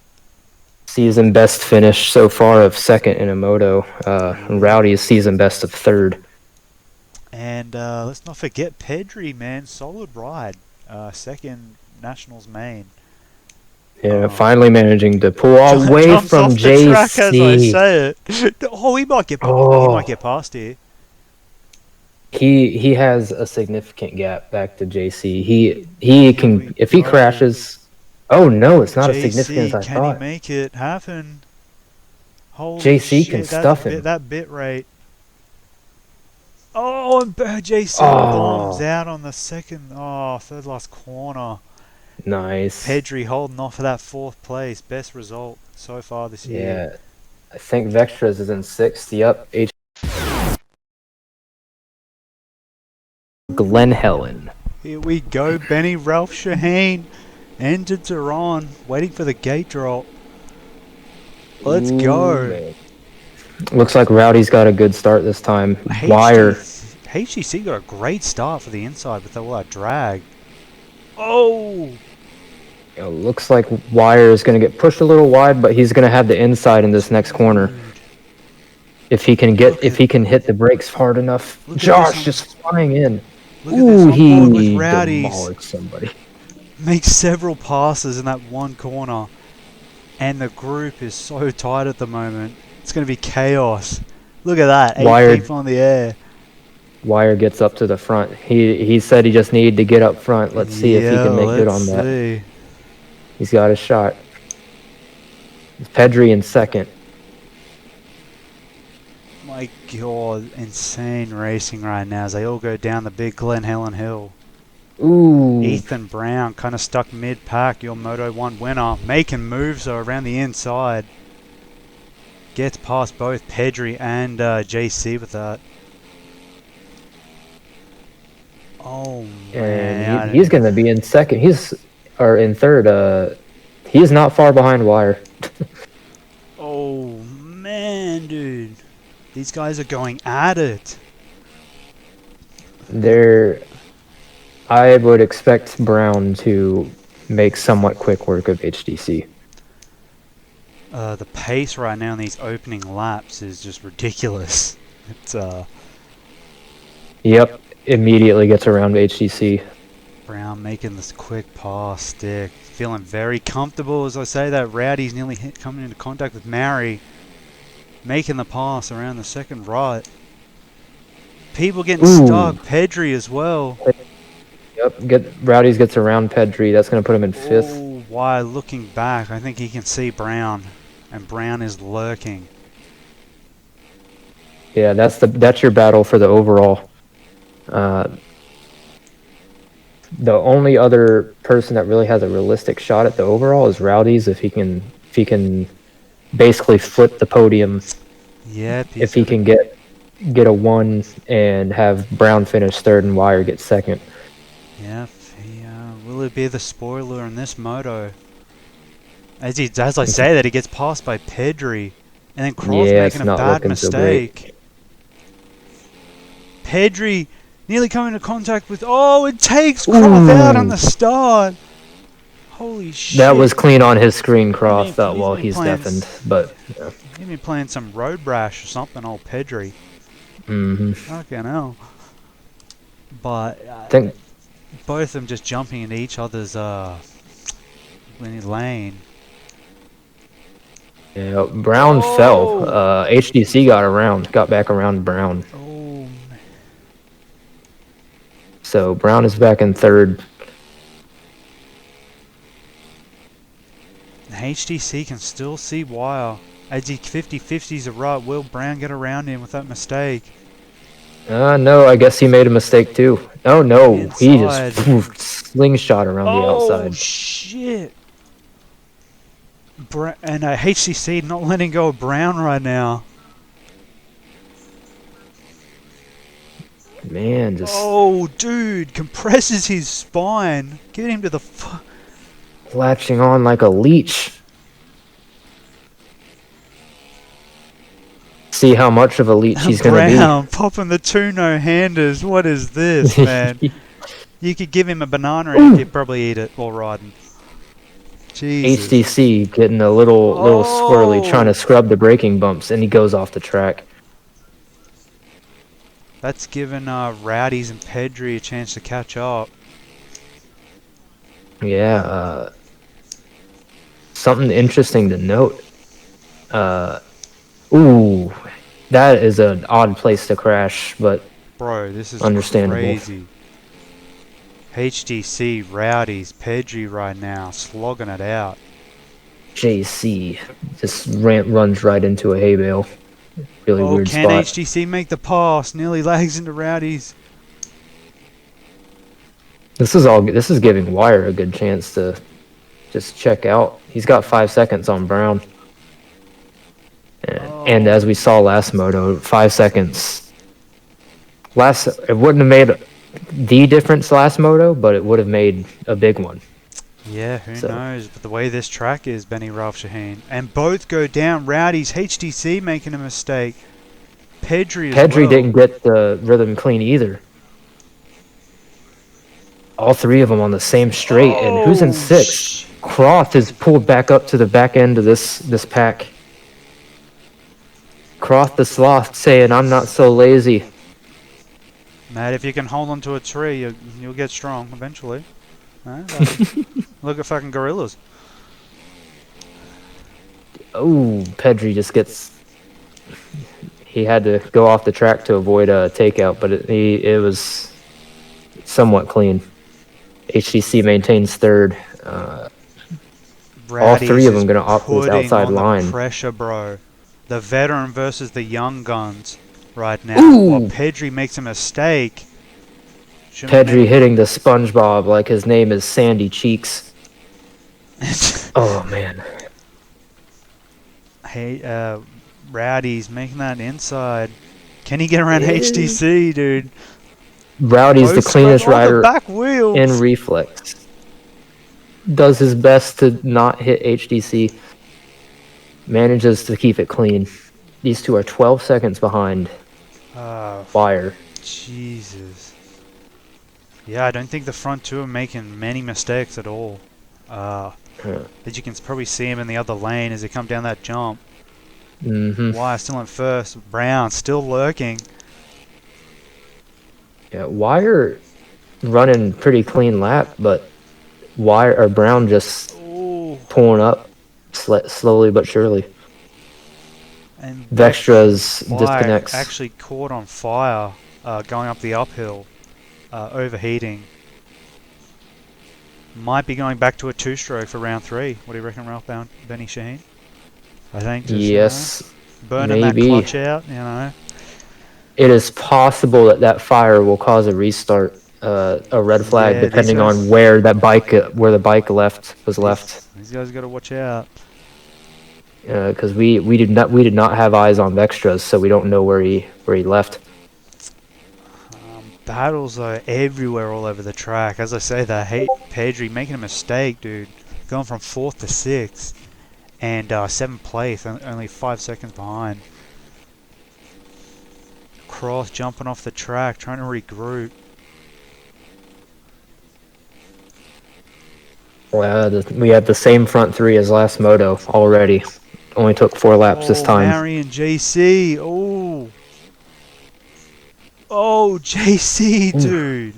B: Season best finish so far of second in a moto. Rowdy is season best of third.
A: And let's not forget Pedri, man. Solid ride. Second Nationals main.
B: Yeah, finally managing to pull away
A: Jumps
B: from
A: off the track as I
B: JC.
A: say it. Oh, he might get past here.
B: He has a significant gap back to JC. He can, if he crashes. Oh no, it's not as significant as I
A: can
B: thought.
A: he make it happen? Holy
B: JC
A: shit,
B: can stuff him.
A: That bit rate. Oh, and JC bombs out on the third last corner.
B: Nice.
A: Pedri holding off for that fourth place. Best result so far this year.
B: Yeah, I think Vextras is in sixth. Yep. Glen Helen.
A: Here we go, Benny Ralph Shaheen. Engines are on, waiting for the gate drop. Let's go.
B: Man. Looks like Rowdy's got a good start this time. Wire.
A: HTC got a great start for the inside with all that drag. Oh!
B: It looks like Wire is going to get pushed a little wide, but he's going to have the inside in this next corner. If he can hit the brakes hard enough. Josh just flying in. Ooh, he demolished somebody.
A: Makes several passes in that one corner. And the group is so tight at the moment. It's going to be chaos. Look at that. 8 people on the air.
B: Wire gets up to the front. He said he just needed to get up front. Let's see if he can make good on that. He's got a shot. It's Pedri in second.
A: My God, insane racing right now as they all go down the big Glen Helen hill.
B: Ooh.
A: Ethan Brown kind of stuck mid-pack, your Moto 1 winner, making moves though around the inside. Gets past both Pedri and JC with that. Oh man.
B: He's going to be in second. Or in third. He's not far behind Wire.
A: Oh man, dude. These guys are going at it.
B: I would expect Brown to make somewhat quick work of HDC.
A: The pace right now in these opening laps is just ridiculous. It's
B: Yep, immediately gets around HDC.
A: Brown making this quick pass stick. Feeling very comfortable as I say that. Rowdy's nearly coming into contact with Mary. Making the pass around the second right. People getting stuck. Pedri as well.
B: Yep, Rowdy's gets around Pedri. That's going to put him in fifth.
A: Oh, why looking back, I think he can see Brown. And Brown is lurking.
B: Yeah, that's your battle for the overall. The only other person that really has a realistic shot at the overall is Rowdy's if he can basically flip the podium.
A: Yep.
B: If he can get a 1 and have Brown finish third and Wire get second.
A: Yep. Will it be the spoiler in this moto? As I say that, he gets passed by Pedri, and then Cross making a bad mistake. Pedri nearly coming into contact with. Oh, it takes Cross out on the start. Holy shit!
B: That was clean on his screen, Cross. Thought, well, he's deafened, but yeah.
A: He'd be playing some road rash or something, old Pedri. Fucking hell. But I think both of them just jumping into each other's lane.
B: Yeah, Brown fell. HDC got back around Brown.
A: Oh.
B: So Brown is back in third.
A: HTC can still see Wire. As he 50-50s a right, will Brown get around him with that mistake?
B: No, I guess he made a mistake too. Oh no, he
A: Inside.
B: just slingshot around the
A: Oh,
B: outside.
A: shit. And HTC not letting go of Brown right now.
B: Man, just
A: Oh, dude, compresses his spine. Get him to the
B: latching on like a leech. See how much of a leech he's gonna be.
A: Brown popping the two no-handers. What is this, man? You could give him a banana and he'd probably eat it while riding. Jesus.
B: HTC getting a little squirrely, trying to scrub the braking bumps, and he goes off the track.
A: That's given Rowdies and Pedri a chance to catch up.
B: Yeah, something interesting to note. Ooh, that is an odd place to crash, but
A: Bro, this is
B: understandable.
A: crazy. HTC, Rowdies, Pedri right now, slogging it out.
B: JC just runs right into a hay bale. Really weird
A: can
B: spot.
A: HTC make the pass? Nearly lags into Rowdies.
B: This is giving Wire a good chance to just check out. He's got 5 seconds on Brown. And as we saw last moto, 5 seconds. It wouldn't have made the difference last moto, but it would have made a big one.
A: Yeah, who knows? But the way this track is, Benny Ralph Shaheen. And both go down. Rowdies, HTC making a mistake. Pedri as well.
B: Didn't get the rhythm clean either. All three of them on the same straight. And who's in sixth? Croft is pulled back up to the back end of this pack. Croft the sloth saying, "I'm not so lazy."
A: Matt, if you can hold onto a tree, you'll get strong eventually. Look at fucking gorillas.
B: Oh, Pedri just gets... He had to go off the track to avoid a takeout, but it was somewhat clean. HTC maintains third. All three of them going to opt this outside line.
A: Pressure, bro. The veteran versus the young guns right now.
B: Ooh.
A: While Pedri makes a mistake.
B: Pedri hitting the SpongeBob like his name is Sandy Cheeks. Oh, man.
A: Hey, Rowdy's making that inside. Can he get around HTC, dude?
B: Rowdy's the cleanest rider
A: back wheels.
B: in Reflex. Does his best to not hit HTC. Manages to keep it clean. These two are 12 seconds behind Wire.
A: Jesus. Yeah, I don't think the front two are making many mistakes at all. As you can probably see him in the other lane as they come down that jump. Wire still in first. Brown still lurking.
B: Yeah, Wire running pretty clean lap, but Brown just pulling up slowly but surely.
A: And
B: Vextra's disconnects.
A: Actually caught on fire going up the uphill, overheating. Might be going back to a two-stroke for round 3. What do you reckon, Ralph Benny Shaheen? I think just,
B: yes,
A: burning
B: maybe.
A: that clutch out, you know.
B: It is possible that fire will cause a restart, a red flag, depending on where the bike was left.
A: These guys got to watch out.
B: Because we did not have eyes on Vextras, so we don't know where he left.
A: Battles are everywhere all over the track. As I say, I hate Pedri making a mistake, dude. Going from 4th to 6th. And 7th place, only 5 seconds behind. Cross jumping off the track, trying to regroup.
B: Well, we had the same front three as last moto already. Only took 4 laps this time.
A: Marion JC. Oh, JC, dude.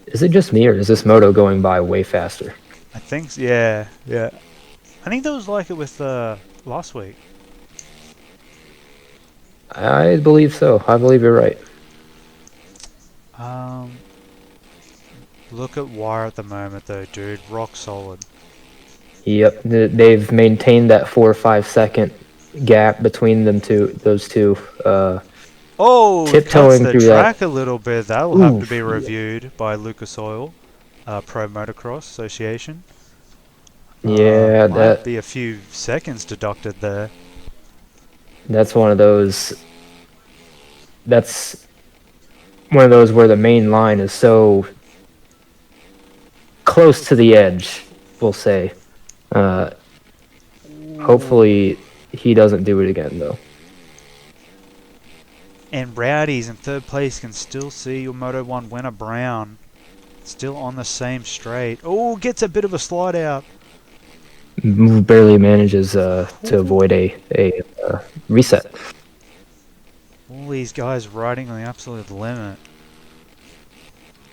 B: Is it just me, or is this moto going by way faster?
A: I think so, yeah. I think that was like it with last week.
B: I believe so. I believe you're right.
A: Look at Wire at the moment, though, dude. Rock solid.
B: Yep, they've maintained that 4 or 5 second gap between those two.
A: Oh, it cuts
B: Tiptoeing
A: the
B: through that.
A: track a little bit. That'll have to be
B: Oof.
A: reviewed by Lucas Oil, Pro Motocross Association.
B: Yeah,
A: Might be a few seconds deducted there.
B: that's one of those. That's one of those where the main line is so close to the edge. We'll say. Hopefully, he doesn't do it again, though.
A: And Rowdy's in third place can still see your Moto 1 winner Brown. Still on the same straight. Oh, gets a bit of a slide out.
B: Barely manages to avoid a reset.
A: All these guys riding on the absolute limit.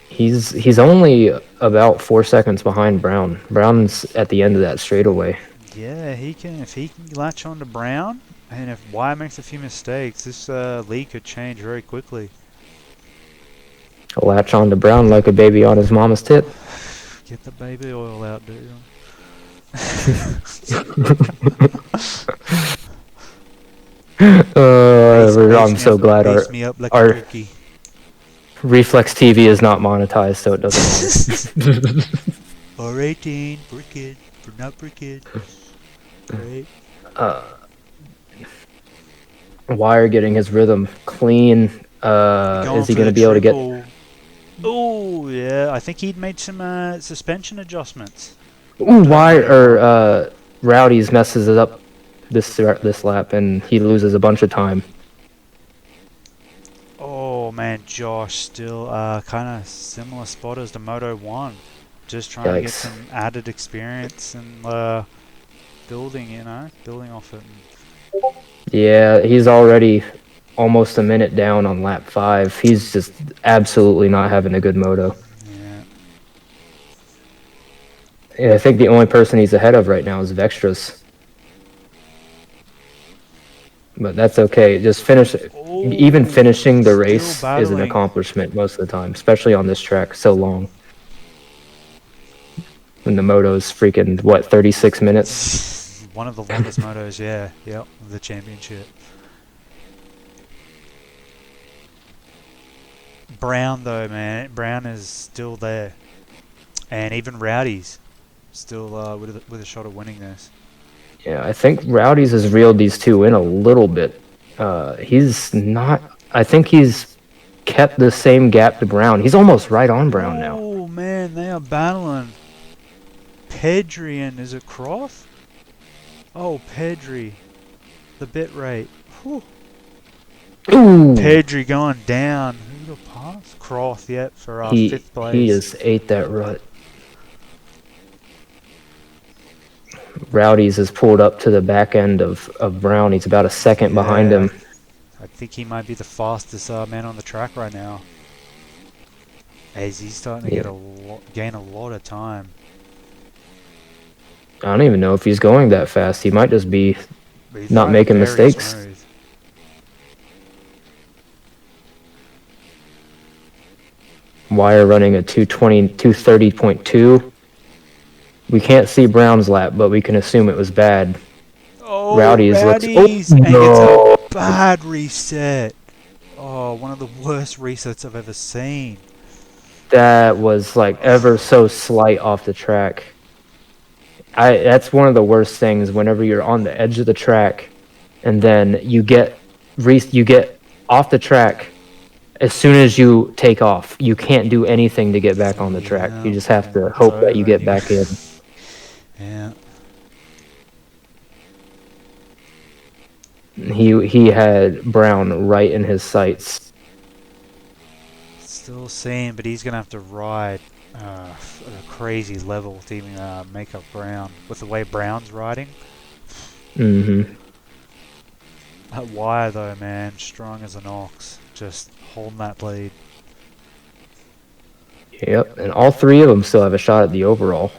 B: He's only about 4 seconds behind Brown. Brown's at the end of that straightaway.
A: Yeah, he can. If he can latch on to Brown, and if Wire makes a few mistakes, this lead could change very quickly.
B: Latch on to Brown like a baby on his mama's tit.
A: Get the baby oil out, dude.
B: I'm so glad our Reflex TV is not monetized, so it doesn't matter.
A: Or 18 for kid, for not for kid. Right.
B: Wire getting his rhythm clean. Is he going to be able to get?
A: Oh yeah, I think he'd made some suspension adjustments.
B: Ooh, Wire Rowdy's messes it up this lap, and he loses a bunch of time.
A: Oh man, Josh still kind of similar spot as the Moto 1. Just trying to get some added experience and building off it.
B: Yeah, he's already almost a minute down on lap 5. He's just absolutely not having a good moto. Yeah, I think the only person he's ahead of right now is Vextras. But that's okay. Just finish. Even finishing the race is an accomplishment most of the time, especially on this track so long. And the moto's freaking, what, 36 minutes?
A: One of the longest motos, yeah. Yep, of the championship. Brown, though, man. Brown is still there. And even Rowdy's still with a shot of winning this.
B: Yeah, I think Rowdy's has reeled these two in a little bit. He's not... I think he's kept the same gap to Brown. He's almost right on Brown now.
A: Oh, man, they are battling. Pedri and is it Croft? Oh, Pedri. The bit rate. Whew.
B: Ooh.
A: Pedri going down. Who got past? Croft, yep, for 5th place.
B: He just ate that rut. Rowdy's has pulled up to the back end of Brown. He's about a second behind him.
A: I think he might be the fastest man on the track right now. As he's starting to gain a lot of time.
B: I don't even know if he's going that fast. He might just be not making mistakes.
A: Smooth.
B: Wire running a 230.2. We can't see Brown's lap, but we can assume it was bad.
A: Oh,
B: Rowdy's
A: and gets a bad reset. Oh, one of the worst resets I've ever seen.
B: That was like ever so slight off the track. That's one of the worst things whenever you're on the edge of the track and then you get off the track. As soon as you take off, you can't do anything to get back on the track. You just have to hope that you get back in.
A: Yeah.
B: He had Brown right in his sights.
A: Still seeing, but he's going to have to ride at a crazy level to even make up Brown. With the way Brown's riding.
B: Mm-hmm.
A: That Wire, though, man, strong as an ox. Just holding that lead.
B: Yep, and all three of them still have a shot at the overall.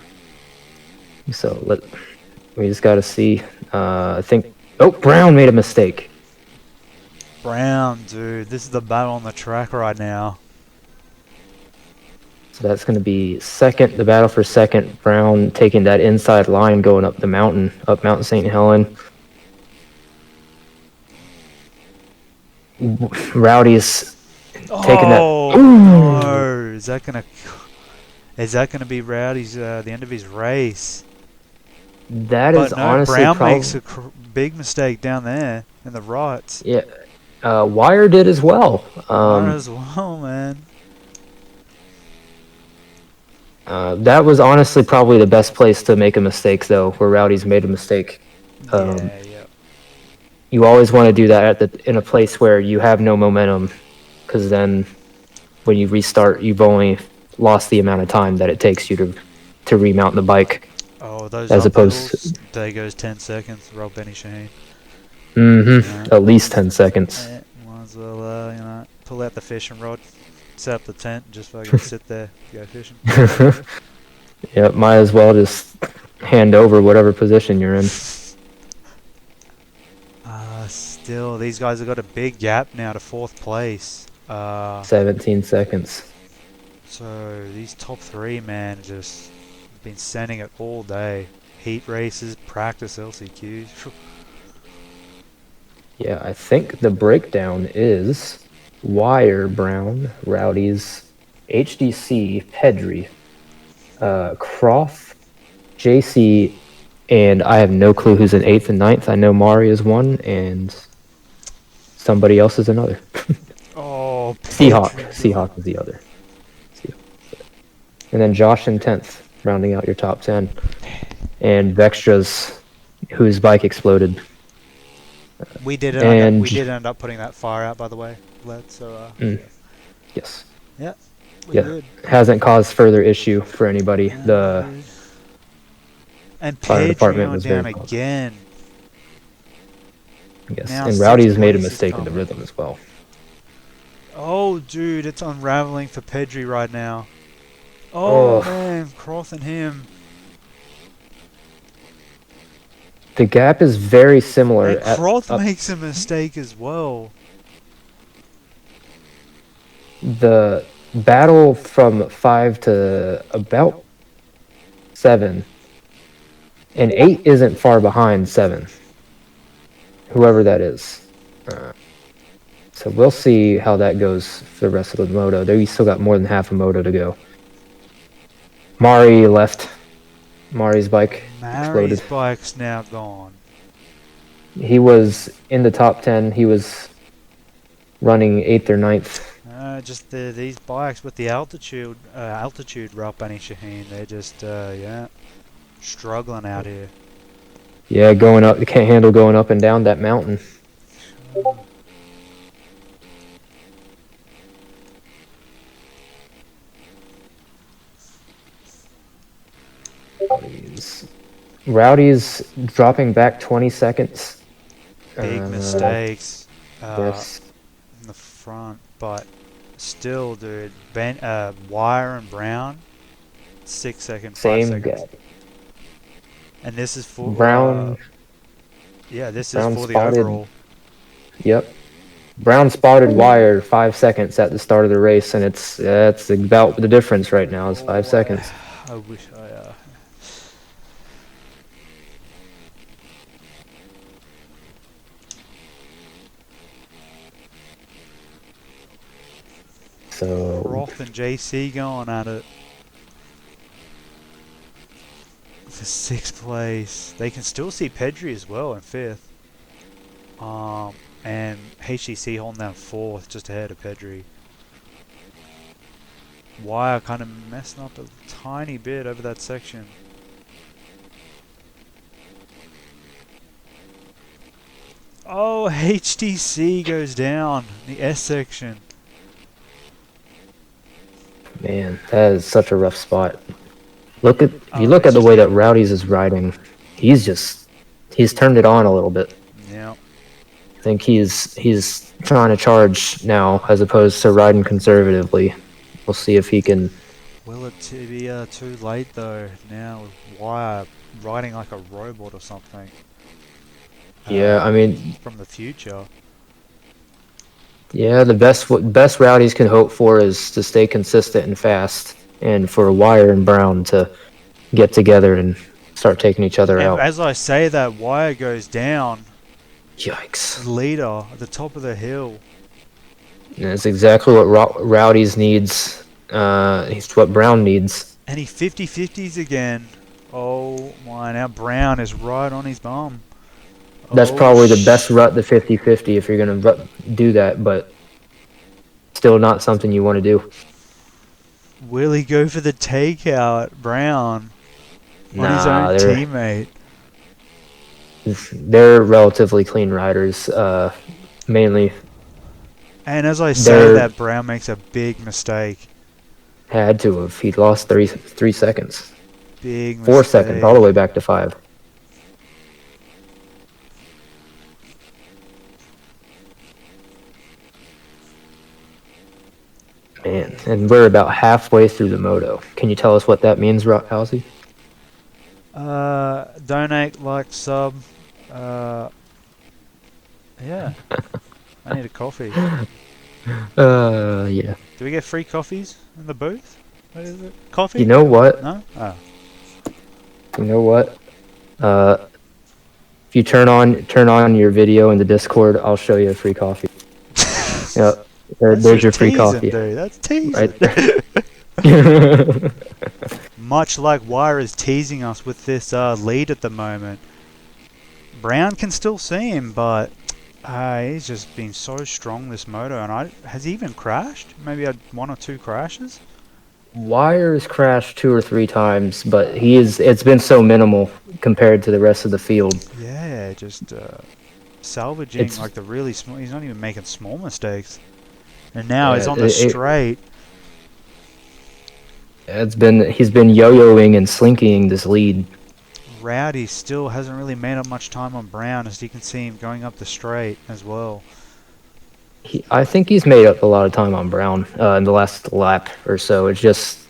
B: So we just got to see. I think. Oh, Brown made a mistake.
A: Brown, dude, this is the battle on the track right now.
B: So that's going to be second, the battle for second. Brown taking that inside line going up the mountain, up Mount St. Helen. Rowdy's taking that.
A: Oh no! Is that gonna be Rowdy's the end of his race?
B: That
A: But
B: is
A: no,
B: honestly
A: Brown
B: probably.
A: makes a big mistake down there in the right.
B: Yeah. Wire did as well.
A: Might as well, man.
B: That was honestly probably the best place to make a mistake, though, where Rowdy's made a mistake.
A: Yeah.
B: You always want to do that in a place where you have no momentum, because then when you restart, you've only lost the amount of time that it takes you to remount the bike.
A: Oh, those
B: As
A: up
B: opposed
A: levels, there goes 10 seconds. Roll Benny Shaheen.
B: At least 10 seconds.
A: Yeah, might as well, pull out the fishing rod, set up the tent, and just fucking sit there, go fishing.
B: Yep, might as well just hand over whatever position you're in.
A: Still, these guys have got a big gap now to 4th place.
B: 17 seconds.
A: So these top 3, man, just been sending it all day. Heat races, practice LCQs.
B: Yeah, I think the breakdown is Wire, Brown, Rowdy's, HDC, Pedri, Croft, JC, and I have no clue who's in 8th and 9th. I know Mari is 1, and somebody else is another.
A: Oh,
B: Seahawk is the other. And then Josh in 10th, rounding out your top 10. And Vextra's, whose bike exploded.
A: we did end up putting that fire out, by the way, Led. So
B: Yes.
A: yeah,
B: Yeah.
A: good.
B: Hasn't caused further issue for anybody.
A: And
B: fire department
A: Patreon
B: was
A: down
B: very close.
A: again.
B: Yes.
A: Now
B: And
A: 6th
B: Rowdy's made a
A: place is
B: mistake in the
A: coming.
B: rhythm as well.
A: Oh, dude, it's unraveling for Pedri right now. Oh,
B: Oh.
A: man, Croft and him.
B: The gap is very similar.
A: And Croft makes a mistake as well.
B: The battle from 5 to about 7. And 8 isn't far behind 7. Whoever that is. So we'll see how that goes for the rest of the moto. We still got more than half a moto to go. Mari left. Mari's bike
A: Mari's
B: exploded.
A: bike's now gone.
B: He was in the top 10. He was running 8th or 9th.
A: Just these bikes with the altitude route, Benny Shaheen, they're just, struggling out here.
B: Yeah, going up. They can't handle going up and down that mountain. Rowdy's dropping back 20 seconds.
A: Big mistakes
B: Yes.
A: in the front, but still, dude, Wire and Brown, 6 seconds, 5
B: Same
A: seconds.
B: gap.
A: And this is for
B: Brown.
A: this
B: Brown
A: is for the
B: spotted.
A: overall.
B: Yep. Brown spotted Wire 5 seconds at the start of the race, and it's about the difference right now. It's 5 seconds.
A: I wish I.
B: So
A: Roth and JC going at it for 6th place. They can still see Pedri as well in 5th. And HTC holding down 4th, just ahead of Pedri. Wire kind of messing up a tiny bit over that section. Oh, HTC goes down the S section.
B: man, that is such a rough spot. Look at
A: Oh,
B: you look
A: it's
B: at the
A: just-
B: way that Rowdy's is riding. He's turned it on a little bit.
A: Yeah.
B: I think he's trying to charge now as opposed to riding conservatively. We'll see if he can.
A: Will it be too late though? Now with Wire riding like a robot or something.
B: Yeah, I mean,
A: From the future.
B: yeah, the best Rowdy's can hope for is to stay consistent and fast and for Wire and Brown to get together and start taking each other
A: And
B: out.
A: as I say that, Wire goes down.
B: Yikes.
A: Leader at the top of the hill.
B: And it's exactly what Rowdy's needs. It's what Brown needs.
A: And he 50-50s again. Oh my, now Brown is right on his bum.
B: That's
A: Oh,
B: probably the best rut, the 50-50, if you're going to do that, but still not something you want to do.
A: Will he go for the takeout, Brown? On his
B: Nah,
A: own teammate.
B: They're relatively clean riders, mainly.
A: And as I say that, Brown makes a big mistake.
B: Had to have. He lost 3 seconds.
A: Big mistake.
B: 4 seconds, all the way back to 5. Man, and we're about halfway through the moto. Can you tell us what that means, Halsey?
A: Donate, like, sub. Yeah. I need a coffee.
B: Yeah.
A: Do we get free coffees in the booth? What is it? Coffee?
B: You know what?
A: No? Oh.
B: You know what? If you turn on your video in the Discord, I'll show you a free coffee. Yep. There's your free
A: teasing,
B: coffee.
A: Dude. That's teasing.
B: Right there.
A: Much like Wire is teasing us with this lead at the moment. Brown can still see him, but he's just been so strong this moto. And has he even crashed? Maybe had 1 or 2 crashes?
B: Wire's crashed 2 or 3 times, but it's been so minimal compared to the rest of the field.
A: Yeah, just salvaging like the really small. He's not even making small mistakes. And now he's on the straight.
B: He's been yo-yoing and slinking this lead.
A: Rowdy still hasn't really made up much time on Brown, as you can see him going up the straight as well.
B: I think he's made up a lot of time on Brown in the last lap or so. It's just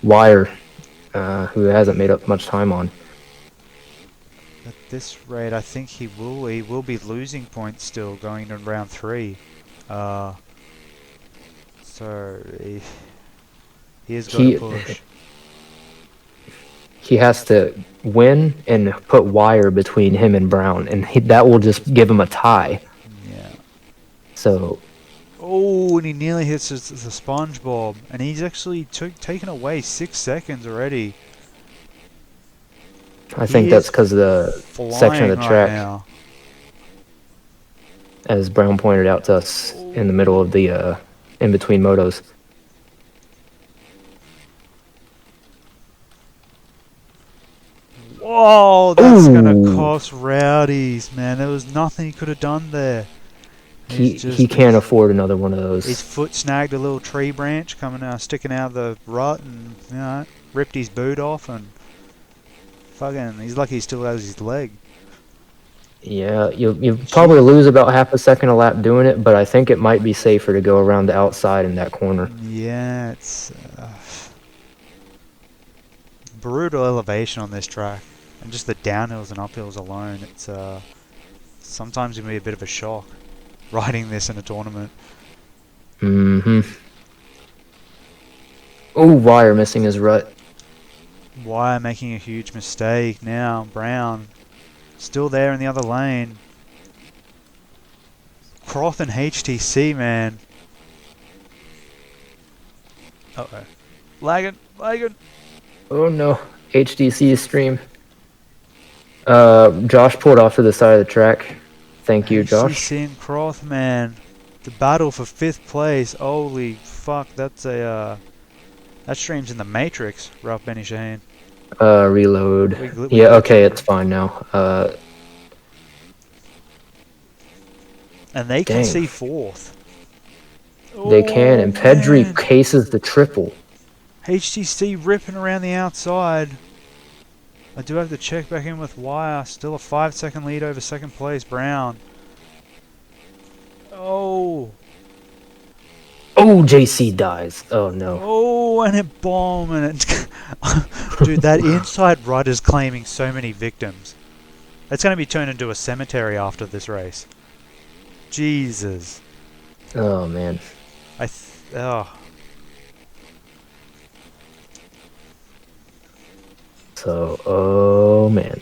B: Wire who hasn't made up much time on.
A: At this rate, I think he will be losing points still going into round 3. So he has got to push.
B: He has to win and put Wire between him and Brown, and that will just give him a tie.
A: Yeah.
B: So.
A: Oh, and he nearly hits the SpongeBob, and he's actually taken away 6 seconds already.
B: I think that's because of the section of the track,
A: now.
B: As Brown pointed out to us in the middle of the in between motos.
A: Whoa, that's gonna cost Rowdy's, man. There was nothing he could have done there.
B: He can't afford another one of those.
A: His foot snagged a little tree branch sticking out of the rut, and ripped his boot off, and fucking, he's lucky he still has his leg.
B: Yeah, you probably lose about half a second a lap doing it, but I think it might be safer to go around the outside in that corner.
A: Yeah, it's brutal elevation on this track, and just the downhills and uphills alone. It's sometimes it can be a bit of a shock riding this in a tournament.
B: Mm-hmm. Oh, Wire missing his rut.
A: Wire making a huge mistake now. Brown still there in the other lane. Croth and HTC, man. Uh-oh. Lagging.
B: Oh no, HDC stream. Josh pulled off to the side of the track. Thank you, Josh.
A: HTC and Croth, man. The battle for 5th place. Holy fuck, that's that stream's in the Matrix, Ralph Benny Shaheen.
B: Reload. Yeah, okay, it's fine now.
A: And they can see 4th.
B: They can, and Pedri cases the triple.
A: HTC ripping around the outside. I do have to check back in with Wire. Still a 5-second lead over 2nd place, Brown. Oh,
B: JC dies. Oh no.
A: Oh, and it bombed, and it... Dude, that inside rut is claiming so many victims. It's going to be turned into a cemetery after this race. Jesus.
B: Oh man. So, oh man.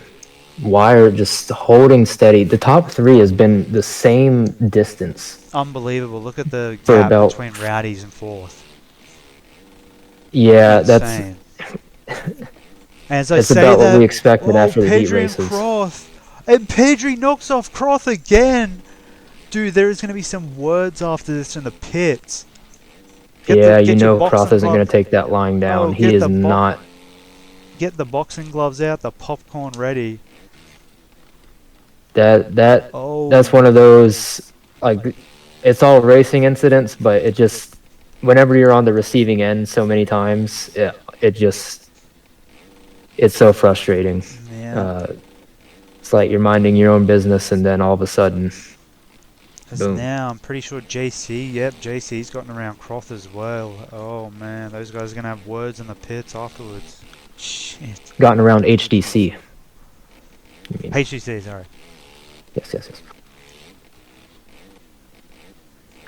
B: Wire just holding steady. The top three has been the same distance
A: Unbelievable. Look at the
B: for
A: gap
B: about.
A: between Rowdies and fourth.
B: Yeah,
A: Insane. As I
B: that's
A: say
B: about what
A: that,
B: we expected
A: oh,
B: after the heat
A: Pedri and
B: races.
A: Croth. And Pedri knocks off Croth again. Dude, there is going to be some words after this in the pits.
B: Yeah,
A: Get your
B: Croft
A: boxing
B: isn't going
A: glove.
B: to take that lying down.
A: Oh,
B: He is not.
A: Get the boxing gloves out, the popcorn ready.
B: That's
A: Oh,
B: one of those, like, it's all racing incidents, but it just, whenever you're on the receiving end so many times, it's so frustrating.
A: yeah.
B: It's like you're minding your own business, and then all of a sudden,
A: Because
B: boom.
A: now I'm pretty sure JC's gotten around Croth as well. Oh man, those guys are going to have words in the pits afterwards. Shit.
B: Gotten around HDC.
A: HGC, sorry.
B: Yes.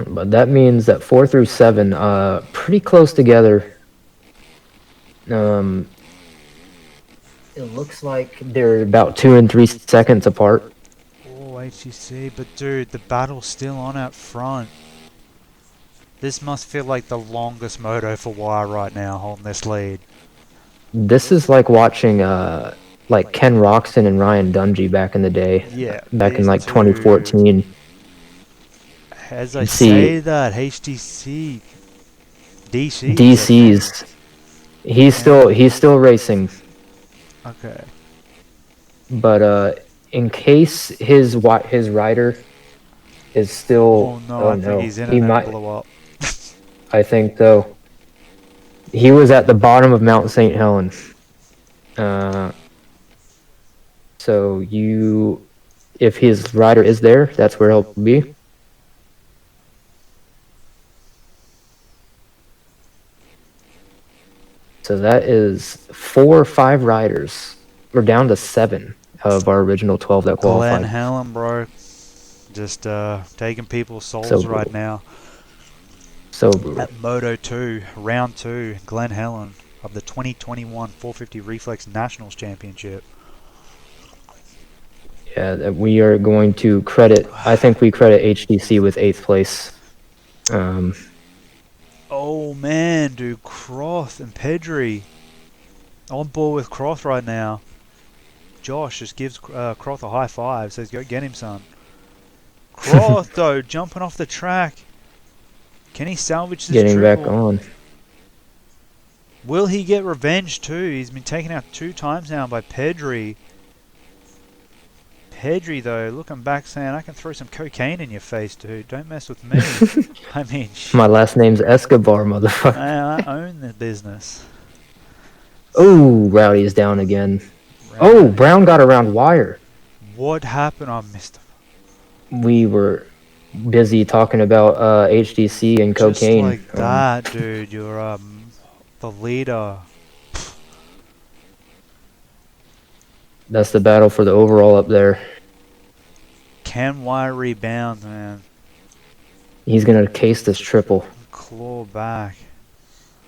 B: But that means that 4 through 7, pretty close together. It looks like they're about 2 and 3 seconds apart.
A: Oh, HGC, but dude, the battle's still on out front. This must feel like the longest moto for Wire right now, holding this lead.
B: This is like watching like Ken Roxon and Ryan Dungey back in the day.
A: Yeah,
B: Back in
A: these
B: like
A: two-
B: 2014.
A: As I
B: See-
A: say that, HDC, DC.
B: DC's. He's still racing,
A: Okay.
B: but in case his rider is still.
A: Oh no, I think he's in
B: he
A: and
B: might.
A: blew up.
B: I think though. He was at the bottom of Mount St. Helen. So if his rider is there, that's where he'll be. So that is 4 or 5 riders. We're down to 7 of our original 12 that
A: Glen,
B: qualified.
A: Helen, bro. Just taking people's souls
B: So
A: right
B: brutal.
A: now.
B: So brutal.
A: At Moto 2, Round 2, Glen Helen of the 2021 450 Reflex Nationals Championship.
B: Yeah, we are going to credit. I think we credit HDC with 8th place.
A: Oh man, dude, Croth and Pedri on board with Croth right now. Josh just gives Croth a high five, says go get him, son. Croth though, jumping off the track. Can he salvage this
B: Getting
A: triple?
B: back on.
A: Will he get revenge too? He's been taken out 2 times now by Pedri. Pedri though, looking back saying, I can throw some cocaine in your face, dude. Don't mess with me. I mean,
B: My last name's Escobar, motherfucker.
A: I own the business.
B: Oh, Rowdy is down again. Oh, Brown got around Wire.
A: What happened? I missed him.
B: We were busy talking about HDC and cocaine.
A: Just like that, dude. You're the leader.
B: That's the battle for the overall up there.
A: Can Wire rebound, man?
B: He's gonna case this triple.
A: Claw back.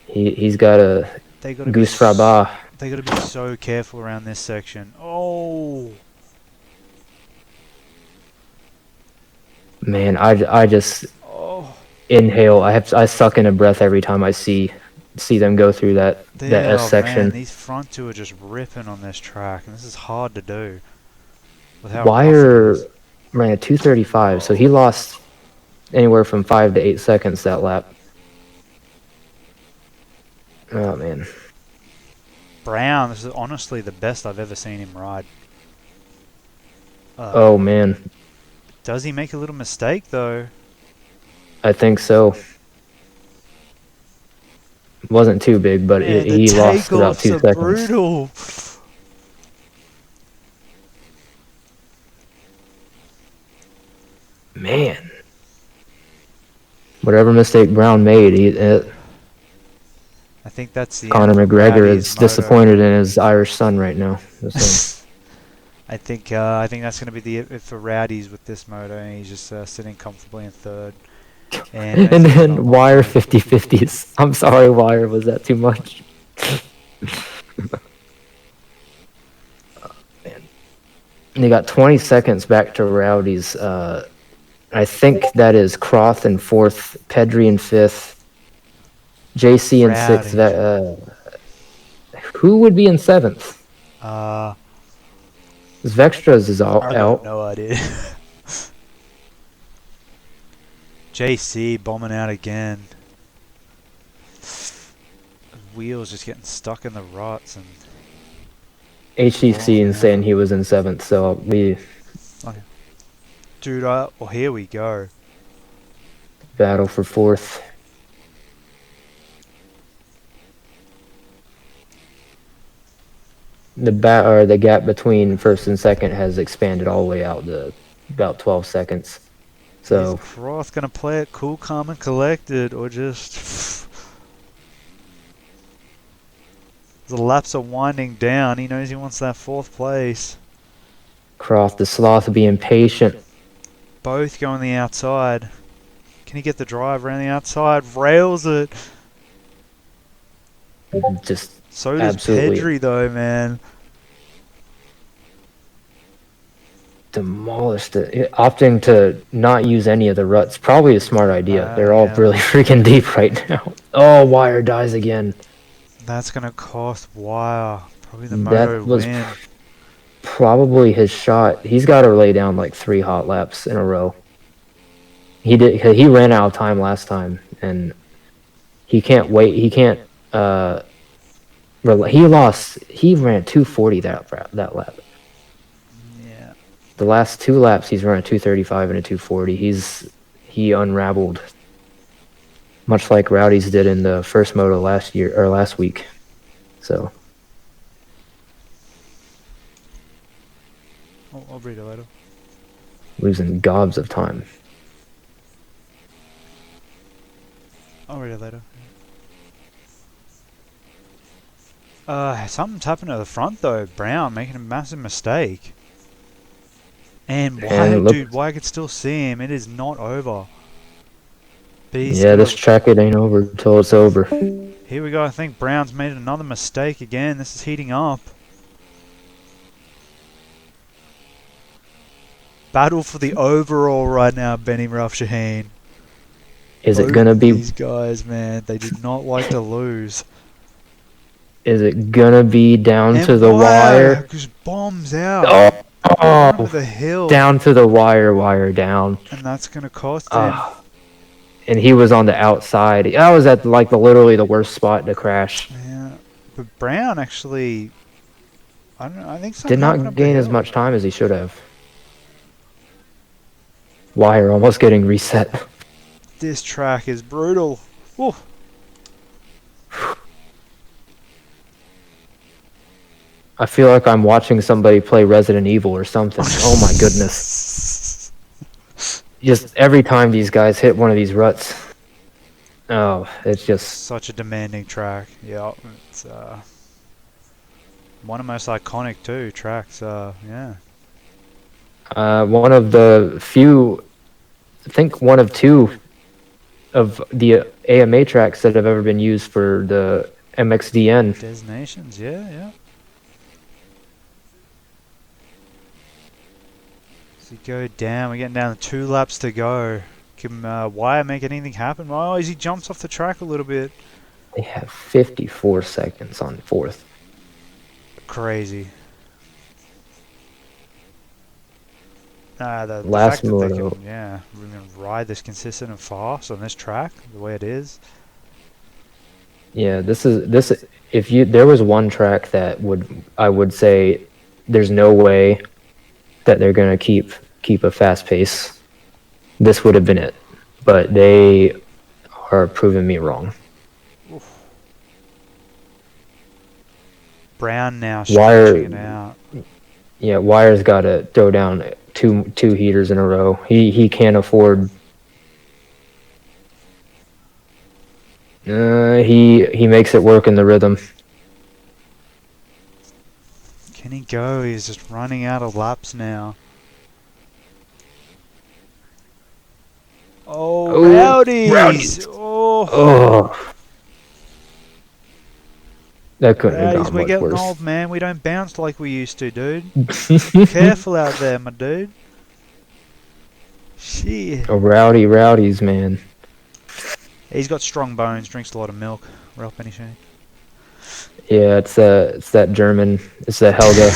B: He's got a
A: They gotta
B: goose
A: be
B: fraba.
A: They gotta be so careful around this section. Oh,
B: Man, I just
A: oh.
B: inhale. I suck in a breath every time I see them go through that S section.
A: Man, these front two are just ripping on this track, and this is hard to do. With how rough it
B: Wire
A: is.
B: ran a 2:35, so he lost anywhere from 5 to 8 seconds that lap. Oh man.
A: Brown, this is honestly the best I've ever seen him ride.
B: Oh man,
A: Does he make a little mistake though?
B: I think so. Wasn't too big, but
A: Man, the
B: he lost about
A: takeoffs
B: 2
A: are
B: seconds.
A: brutal.
B: Man. Whatever mistake Brown made,
A: I think that's the
B: Conor
A: end of
B: McGregor
A: Rowdy's
B: is
A: moto.
B: disappointed in his Irish son right now. So,
A: I think that's going to be it for Rowdy's with this moto, and he's just sitting comfortably in third.
B: and then Wire 50-50s. I'm sorry, Wire, was that too much? They got 20 seconds back to Rowdy's. I think that is Croth in 4th, Pedri in 5th, JC in 6th.
A: Rowdy.
B: Who would be in 7th?
A: Uh,
B: Vextras is
A: I got
B: out.
A: no idea. JC bombing out again. Wheels just getting stuck in the ruts and
B: HTC and
A: yeah.
B: saying he was in 7th, so we
A: dude. Well, here we go.
B: battle for 4th. The gap between 1st and 2nd has expanded all the way out to about 12 seconds. So
A: Is Cross gonna play it cool, calm, and collected, or just the laps are winding down? He knows he wants that 4th place.
B: Croft the Sloth being patient.
A: Both go on the outside. Can he get the drive around the outside? Rails it.
B: Just
A: So does
B: absolutely
A: Pedri though, man.
B: demolished it. Opting to not use any of the ruts, probably a smart idea. They're all
A: Yeah.
B: really freaking deep right now. Oh, Wire dies again.
A: That's gonna cost Wire. Probably the
B: That
A: moto
B: was
A: win.
B: probably his shot. He's got to lay down like 3 hot laps in a row. He did. He ran out of time last time, and he can't wait. He can't. He lost. He ran 240 that lap.
A: Yeah.
B: The last 2 laps, he's run a 235 and a 240. He unraveled, much like Rowdy's did in the first moto last week. So
A: I'll read it later.
B: losing gobs of time.
A: I'll read it later. Something's happened at the front though. Brown making a massive mistake. And Wyatt, dude, Wyatt could still see him. It is not over. But
B: Yeah, this track, it ain't over until it's over.
A: Here we go. I think Brown's made another mistake again. This is heating up. Battle for the overall right now, Benny Ruff Shaheen.
B: Is it gonna be?
A: These guys, man, they do not like to lose.
B: Is it gonna be down
A: And
B: to the wire?
A: Just bombs out.
B: Oh,
A: The hill.
B: down to the wire down.
A: And that's gonna cost him.
B: And he was on the outside. I was at like literally the worst spot to crash.
A: Yeah, but Brown actually, I don't know. I think
B: Did not gain as much time as he should have. Wire almost getting reset.
A: This track is brutal. Woo.
B: I feel like I'm watching somebody play Resident Evil or something. Oh my goodness. Just every time these guys hit one of these ruts. Oh, it's just
A: Such a demanding track. Yeah, it's one of the most iconic too tracks. Yeah.
B: one of the few, I think one of 2 of the AMA tracks that have ever been used for the MXDN.
A: Designations, yeah. So you go down, we're getting down to 2 laps to go. Can Wire make anything happen? Oh, as he jumps off the track a little bit.
B: They have 54 seconds on 4th.
A: Crazy. The
B: Last
A: fact that they
B: moto.
A: can, yeah, we're gonna ride this consistent and fast on this track the way it is.
B: Yeah, this. If there was one track that I would say there's no way that they're gonna keep a fast pace, this would have been it. But they are proving me wrong.
A: Oof. Brown now
B: Wire-
A: stretching it out.
B: Yeah, Wire's got to throw down two heaters in a row. He can't afford. He makes it work in the rhythm.
A: Can he go? He's just running out of laps now. Oh, Rowdies! Oh.
B: Oh, That couldn't have
A: Rowdies,
B: gone
A: we're
B: much
A: getting
B: worse.
A: old, man. We don't bounce like we used to, dude. Careful out there, my dude. Shit.
B: Oh, rowdies, man.
A: He's got strong bones, drinks a lot of milk. Ralph Benishane.
B: Yeah, it's that German. It's that Helga.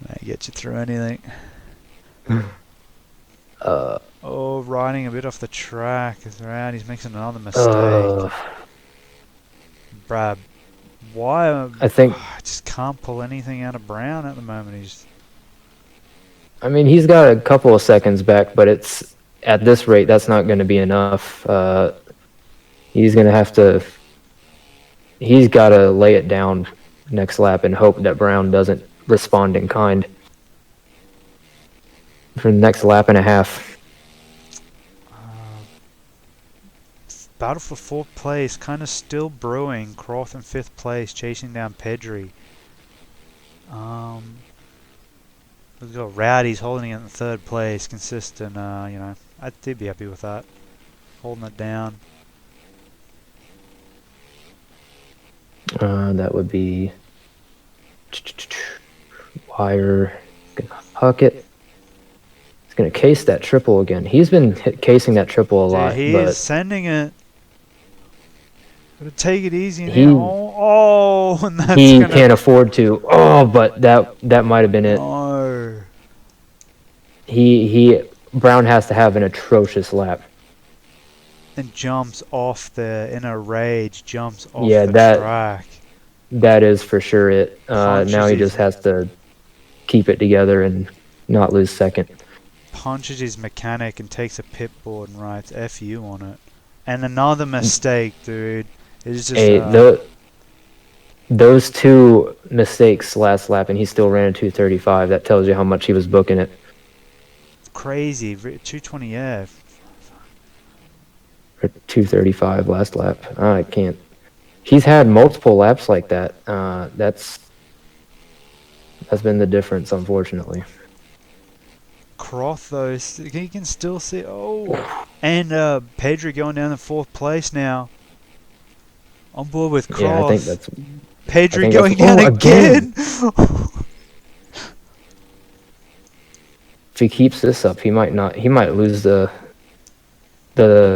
A: May get you through anything.
B: uh,
A: Oh, riding a bit off the track. Is around. He's making another mistake.
B: uh,
A: Brad, why?
B: I think.
A: I just can't pull anything out of Brown at the moment.
B: I mean, he's got a couple of seconds back, but it's at this rate, that's not going to be enough. He's going to have to. He's got to lay it down next lap and hope that Brown doesn't respond in kind for the next lap and a half.
A: Battle for fourth place, kind of still brewing. Croft in fifth place, chasing down Pedri. We've got Rowdy's holding it in third place, consistent. You know, I'd be happy with that, holding it down.
B: That would be Wire. Gonna huck it. He's gonna case that triple again. He's been casing that triple a lot,
A: He
B: but
A: is sending it. Gotta take it easy
B: He-
A: now. Oh, and that's
B: he
A: gonna.
B: can't afford to. Oh, but that might have been it.
A: No.
B: Brown has to have an atrocious lap.
A: And jumps off there in a rage. Jumps off
B: Yeah,
A: the
B: that-
A: track.
B: That is for sure it.
A: Punches
B: Now he
A: his-
B: just has to keep it together and not lose second.
A: Punches his mechanic and takes a pit board and writes "F you" on it. And another mistake, dude. It's just.
B: Hey, those two mistakes last lap, and he still ran a 2:35. That tells you how much he was booking it.
A: Crazy. 220 F.
B: Or 2:35 last lap. I can't. He's had multiple laps like that. That's been the difference, unfortunately.
A: Croft though, he can still see. Oh, and Pedri going down in fourth place now. On board with Croft.
B: Yeah, I think that's.
A: Pedri
B: think
A: going
B: that's-
A: down again.
B: If he keeps this up, he might not. He might lose the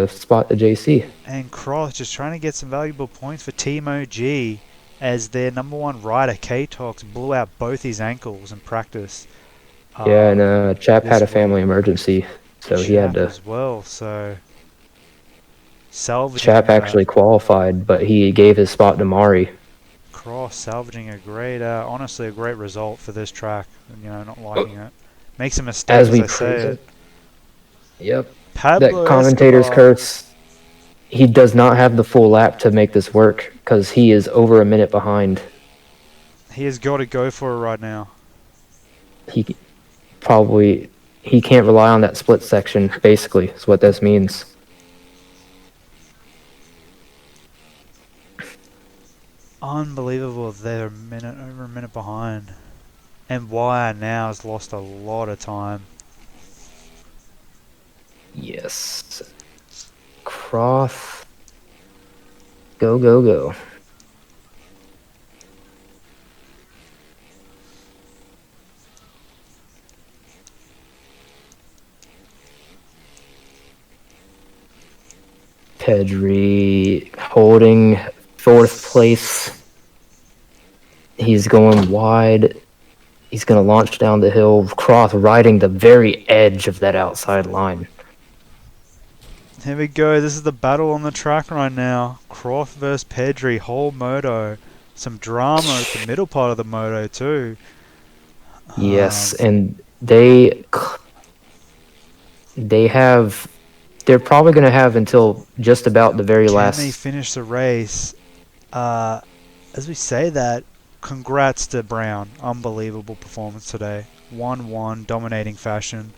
B: spot to JC.
A: And Croft just trying to get some valuable points for Team OG as their number one rider, K-Tox, blew out both his ankles in practice.
B: Yeah, and Chap had a
A: this
B: family emergency, so he had
A: Chap
B: to.
A: as well. So salvaging.
B: Chap actually qualified, but he gave his spot to Mari.
A: Cross salvaging a great, honestly a great result for this track. You know, not liking it. Makes a mistake
B: As we
A: I say it.
B: Yep.
A: Pablo
B: That commentator's
A: Escobar.
B: curse. He does not have the full lap to make this work because he is over a minute behind.
A: He has got to go for it right now.
B: He can't rely on that split section. Basically, is what this means.
A: Unbelievable. They're over a minute behind. And Wire now has lost a lot of time.
B: Yes. Croft. Go, go, go. Pedri holding fourth place. He's going wide. He's going to launch down the hill. Croft riding the very edge of that outside line.
A: Here we go. This is the battle on the track right now. Croft versus Pedri, whole moto. Some drama at the middle part of the moto too.
B: Yes, and they're probably going to have until just about the very
A: Can
B: last.
A: they finish the race? As we say that, congrats to Brown. Unbelievable performance today. 1-1, dominating fashion.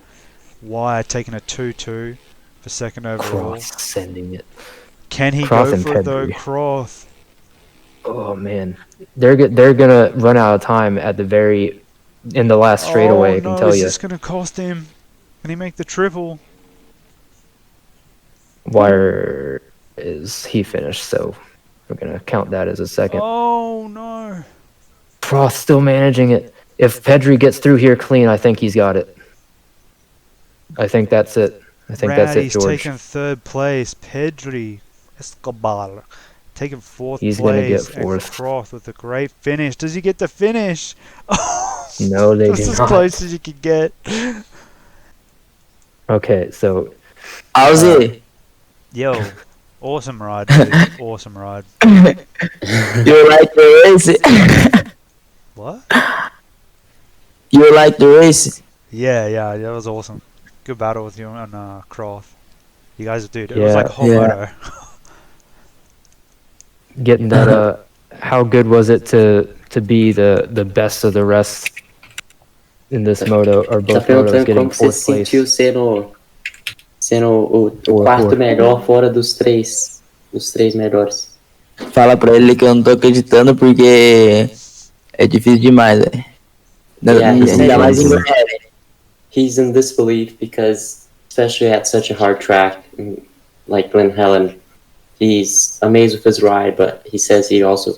A: Wire taking a 2-2 for second overall.
B: Croft sending it.
A: Can he
B: Croft
A: go
B: and
A: for it though,
B: Pedri.
A: Croft?
B: Oh man, they're gonna run out of time at in the last straightaway. I can tell
A: is
B: you.
A: this going to cost him? Can he make the triple?
B: Wire. is he finished, so we're gonna count that as a second.
A: Oh no.
B: Froth still managing it. If Pedri gets through here clean, I think he's got it. I think that's it. I think that's it,
A: Rowdy's
B: George.
A: taking third place. Pedri Escobar taking fourth
B: He's gonna
A: place.
B: get
A: And
B: fourth.
A: Croft with a great finish. Does he get the finish?
B: No, they
A: That's
B: do
A: as
B: not.
A: close as you could get.
B: Okay, so
E: How's it?
A: Yo, awesome ride, dude. Awesome ride.
E: You like the race?
A: What?
E: You like the race?
A: Yeah, that was awesome. Good battle with you and Croft. You guys, dude, it was
B: Yeah.
A: like a whole
E: Yeah.
A: moto.
B: getting that how good was it to be the best of the rest in this moto, or
F: Tá
B: both motos
F: perguntando
B: getting
F: como você
B: fourth
F: se
B: place?
F: sentiu sendo o
B: Four,
F: quarto
B: four.
F: melhor fora dos três melhores.
E: Fala pra ele que eu não tô acreditando porque é difícil demais, velho.
F: Yeah, he said
E: Ainda mais em
F: he's-
E: Glen.
F: He's in disbelief because, especially at such a hard track like Glen Helen, he's amazed with his ride, but he says he also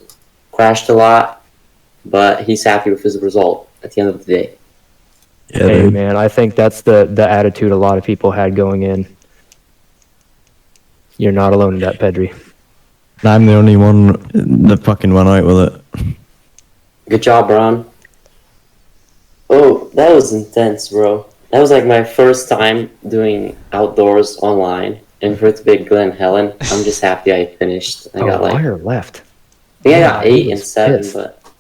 F: crashed a lot, but he's happy with his result at the end of the day.
E: Yeah,
B: Hey
E: dude.
B: man, I think that's the attitude a lot of people had going in. You're not alone in that, Pedri.
G: I'm the only one that fucking went out with it.
F: Good job, Ron. Oh, that was intense, bro. That was like my first time doing outdoors online, and for it to be Glen Helen, I'm just happy I finished. I got like, I
B: Wire left.
F: think I
B: Yeah,
F: got
B: he
F: 8 and
B: was
F: 7,
B: pissed.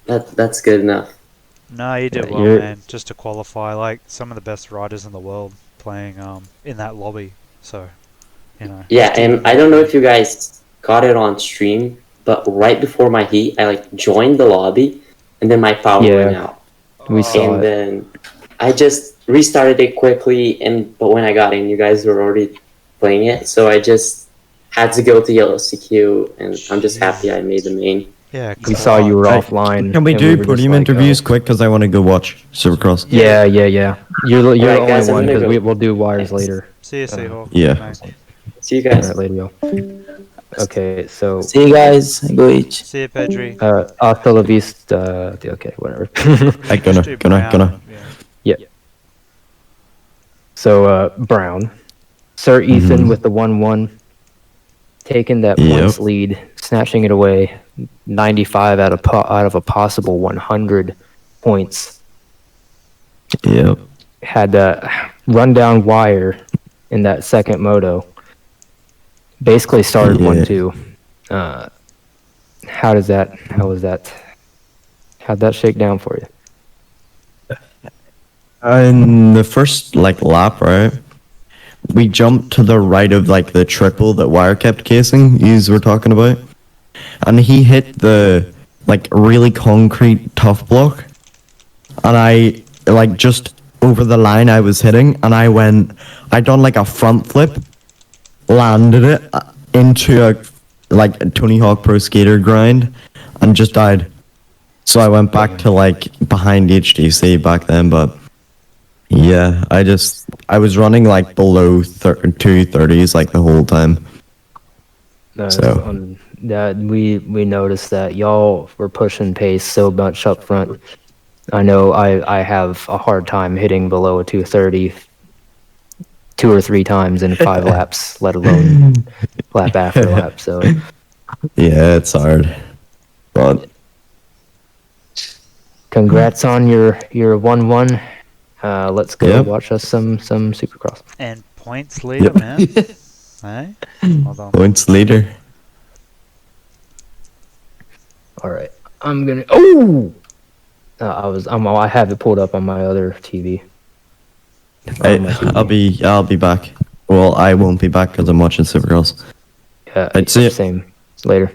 F: but that's good enough.
A: No, you did
B: Yeah,
A: well,
B: you're-
A: man. Just to qualify, like some of the best riders in the world playing in that lobby. So, you know.
F: Yeah, and I don't know if you guys caught it on stream, but right before my heat, I like joined the lobby, and then my power
B: Yeah,
F: went out,
B: We saw
F: and
B: it.
F: then I just restarted it quickly. But when I got in, you guys were already playing it, so I just had to go to yellow CQ, and I'm just happy I made the main.
A: Yeah,
B: We saw you were
G: Hey,
B: offline.
G: Can we
B: and
G: do
B: were just
G: podium
B: like,
G: interviews quick? Because I want to go watch Supercross.
B: Yeah. You're the
F: Alright,
B: only
F: guys, I'm
B: one
F: gonna
B: because
F: go.
B: we'll do wires
F: Thanks.
B: later.
A: See you, Seahawk.
G: Yeah.
A: Mate.
F: See you
B: All
F: guys.
B: right, later, yo. Okay, so
E: See you guys. Go each.
A: See you, Pedri.
B: hasta la vista. Okay, whatever.
G: I'm
A: Just do Brown,
G: gonna.
A: yeah.
B: So Brown, Sir Ethan with the 1-1, taking that
G: Yep.
B: points lead, snatching it away, 95 out of a possible 100 points.
G: Yep.
B: Had a rundown wire in that second moto. Basically started
G: Yeah.
B: 1-2. How was that? How'd that shake down for you?
G: In the first lap, right? We jumped to the right of the triple that Wire kept casing. Yous were talking about, and he hit the really concrete tough block, and I just over the line I was hitting, and I done a front flip, landed it into a Tony Hawk Pro Skater grind, and just died. So I went back to behind HTC back then, but. Yeah, I was running below 230s the whole time. So-
B: That we noticed that y'all were pushing pace so much up front. I know I have a hard time hitting below a 230 2 or 3 times in 5 laps, let alone lap after lap. So
G: Yeah, it's hard. But
B: congrats on your 1-1. Let's go
G: Yep.
B: watch us some Supercross.
A: And points leader,
G: Yep.
A: man. Hey? Hold on.
G: points leader.
B: All right, I'm gonna. Oh, I have it pulled up on my other TV.
G: Hey, I'll be back. Well, I won't be back because I'm watching Supercross.
B: Yeah,
G: I'd see it.
B: same. Later.